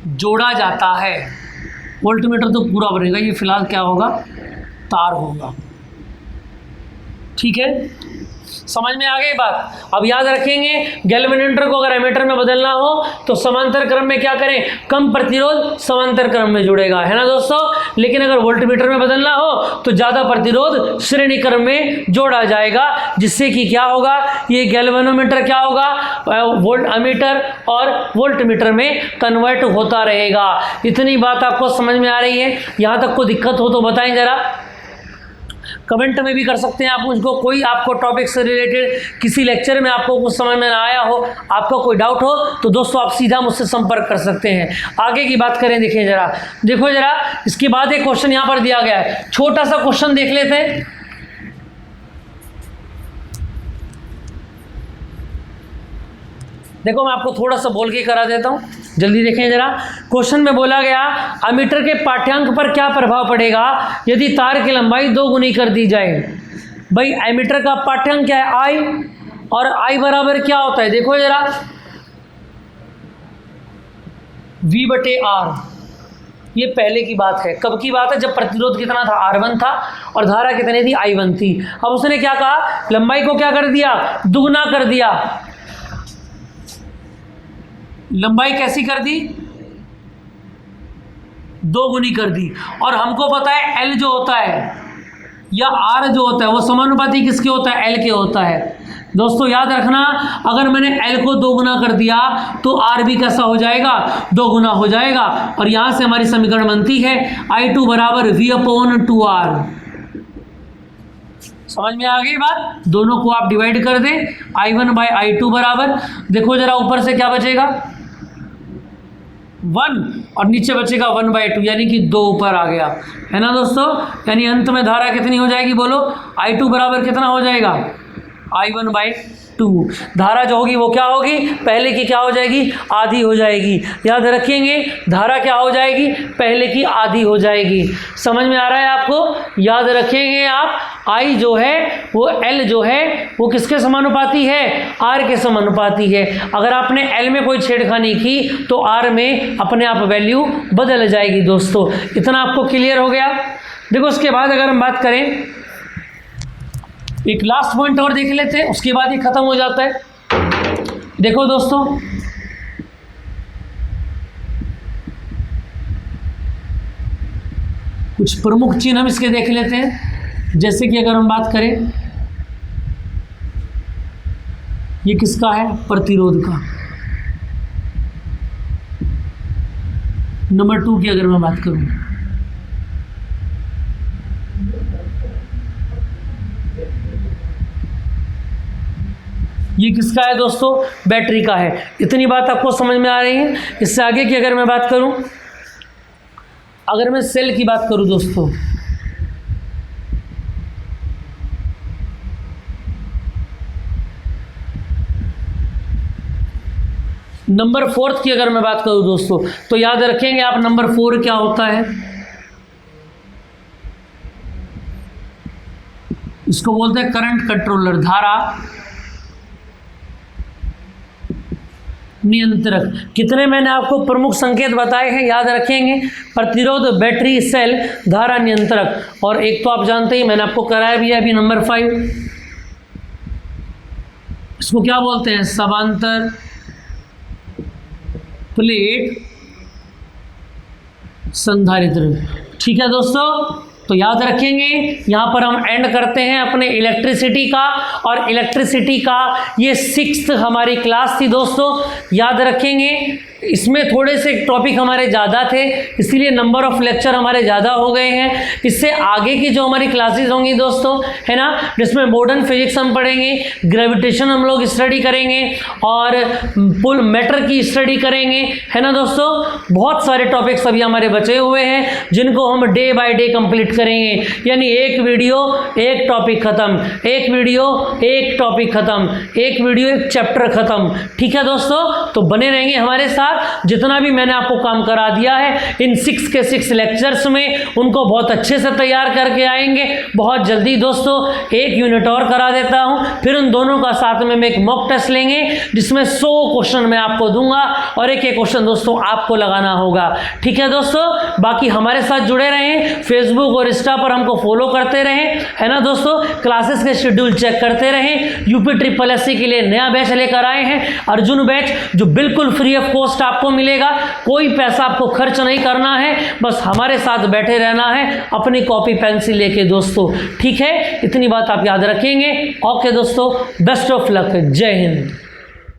[SPEAKER 1] जोड़ा जाता है। वोल्टमीटर तो पूरा बनेगा, ये फिलहाल क्या होगा, तार होगा। ठीक है, समझ में आ गई बात। अब याद रखेंगे गैल्वेनोमीटर को अगर एमीटर में बदलना हो तो समांतर क्रम में क्या करें, कम प्रतिरोध समांतर क्रम में जुड़ेगा, है ना दोस्तों। लेकिन अगर वोल्टमीटर में बदलना हो तो ज़्यादा प्रतिरोध श्रेणी क्रम में जोड़ा जाएगा, जिससे कि क्या होगा, ये गैल्वेनोमीटर क्या होगा, वोल्ट एमीटर और वोल्टमीटर में कन्वर्ट होता रहेगा। इतनी बात आपको समझ में आ रही है? यहाँ तक को दिक्कत हो तो बताएं जरा, कमेंट में भी कर सकते हैं आप मुझको। कोई आपको टॉपिक से रिलेटेड किसी लेक्चर में आपको कुछ समझ में ना आया हो, आपको कोई डाउट हो तो दोस्तों आप सीधा मुझसे संपर्क कर सकते हैं। आगे की बात करें, देखिए जरा, देखो जरा, इसके बाद एक क्वेश्चन यहाँ पर दिया गया है, छोटा सा क्वेश्चन देख लेते हैं। देखो मैं आपको थोड़ा सा बोल के करा देता हूँ, जल्दी देखें जरा। क्वेश्चन में बोला गया, एमीटर के पाठ्यांक पर क्या प्रभाव पड़ेगा यदि तार की लंबाई 2 गुनी कर दी जाए। भाई एमीटर का पाठ्यांक क्या है, आई, और आई बराबर क्या होता है, देखो जरा, V/R। ये पहले की बात है, कब की बात है, जब प्रतिरोध कितना था, R1 था, और धारा कितनी थी, I1 थी। अब उसने क्या कहा, लंबाई को क्या कर दिया, दुगना कर दिया। लंबाई कैसी कर दी, 2 गुनी कर दी। और हमको पता है L जो होता है या R जो होता है वो समानुपाती किसके होता है, L के होता है। दोस्तों याद रखना, अगर मैंने L को 2 गुना कर दिया तो R भी कैसा हो जाएगा, 2 गुना हो जाएगा। और यहां से हमारी समीकरण बनती है I2 बराबर V/2R। समझ में आ गई बात। दोनों को आप डिवाइड कर दें, I1/I2 बराबर, देखो जरा ऊपर से क्या बचेगा, 1, और नीचे बचेगा 1/2, यानी कि 2 ऊपर आ गया, है ना दोस्तों। यानी अंत में धारा कितनी हो जाएगी, बोलो, I2 बराबर कितना हो जाएगा, I1/2। धारा जो होगी वो क्या होगी, पहले की क्या हो जाएगी, आधी हो जाएगी। याद रखेंगे, धारा क्या हो जाएगी, पहले की आधी हो जाएगी। समझ में आ रहा है आपको? याद रखेंगे आप, I जो है वो L जो है वो किसके समानुपाती है, R के समानुपाती है। अगर आपने L में कोई छेड़खानी की तो R में अपने आप वैल्यू बदल जाएगी दोस्तों। इतना आपको क्लियर हो गया। देखो उसके बाद अगर हम बात करें, एक लास्ट पॉइंट और देख लेते हैं, उसके बाद ये खत्म हो जाता है। देखो दोस्तों, कुछ प्रमुख चिन्ह हम इसके देख लेते हैं। जैसे कि अगर हम बात करें, ये किसका है, प्रतिरोध का। नंबर 2 की अगर मैं बात करूं, ये किसका है दोस्तों, बैटरी का है। इतनी बात आपको समझ में आ रही है। इससे आगे की अगर मैं बात करूं, अगर मैं सेल की बात करूं दोस्तों, नंबर 4 की अगर मैं बात करूं दोस्तों, तो याद रखेंगे आप, नंबर 4 क्या होता है, इसको बोलते हैं करंट कंट्रोलर, धारा नियंत्रक। कितने मैंने आपको प्रमुख संकेत बताए हैं, याद रखेंगे, प्रतिरोध, बैटरी, सेल, धारा नियंत्रक। और एक तो आप जानते ही, मैंने आपको कराया भी है अभी, नंबर 5, इसको क्या बोलते हैं, समांतर प्लेट संधारित्र। ठीक है दोस्तों, तो याद रखेंगे, यहाँ पर हम एंड करते हैं अपने इलेक्ट्रिसिटी का। और इलेक्ट्रिसिटी का ये 6th हमारी क्लास थी दोस्तों। याद रखेंगे इसमें थोड़े से टॉपिक हमारे ज़्यादा थे, इसीलिए नंबर ऑफ लेक्चर हमारे ज़्यादा हो गए हैं। इससे आगे की जो हमारी क्लासेस होंगी दोस्तों, है ना, जिसमें मॉडर्न फिजिक्स हम पढ़ेंगे, ग्रेविटेशन हम लोग स्टडी करेंगे और पुल मैटर की स्टडी करेंगे, है ना दोस्तों। बहुत सारे टॉपिक्स अभी हमारे बचे हुए हैं जिनको हम डे बाय डे कंप्लीट करेंगे, यानी एक वीडियो एक टॉपिक खत्म, एक वीडियो एक टॉपिक खत्म, एक वीडियो एक चैप्टर खत्म। ठीक है दोस्तों, तो बने रहेंगे हमारे साथ। जितना भी मैंने आपको काम करा दिया है इन 6 के 6 लेक्चर्स में, उनको बहुत अच्छे से तैयार करके आएंगे। बहुत जल्दी दोस्तों एक यूनिट और करा देता हूं, फिर उन दोनों का साथ में मैं एक मॉक टेस्ट लेंगे जिसमें 100 क्वेश्चन मैं आपको दूंगा और एक एक क्वेश्चन दोस्तों आपको लगाना होगा। ठीक है दोस्तों, बाकी हमारे साथ जुड़े रहें, फेसबुक और इंस्टा पर हमको फॉलो करते रहें, है ना दोस्तों। क्लासेस के शेड्यूल चेक करते रहें। यूपी ट्रिपल एससी के लिए नया बैच लेकर आए हैं, अर्जुन बैच, जो बिल्कुल फ्री ऑफ कॉस्ट आपको मिलेगा। कोई पैसा आपको खर्च नहीं करना है, बस हमारे साथ बैठे रहना है अपनी कॉपी पेंसिल लेके दोस्तों। ठीक है, इतनी बात आप याद रखेंगे। ओके दोस्तों, बेस्ट ऑफ लक, जय हिंद।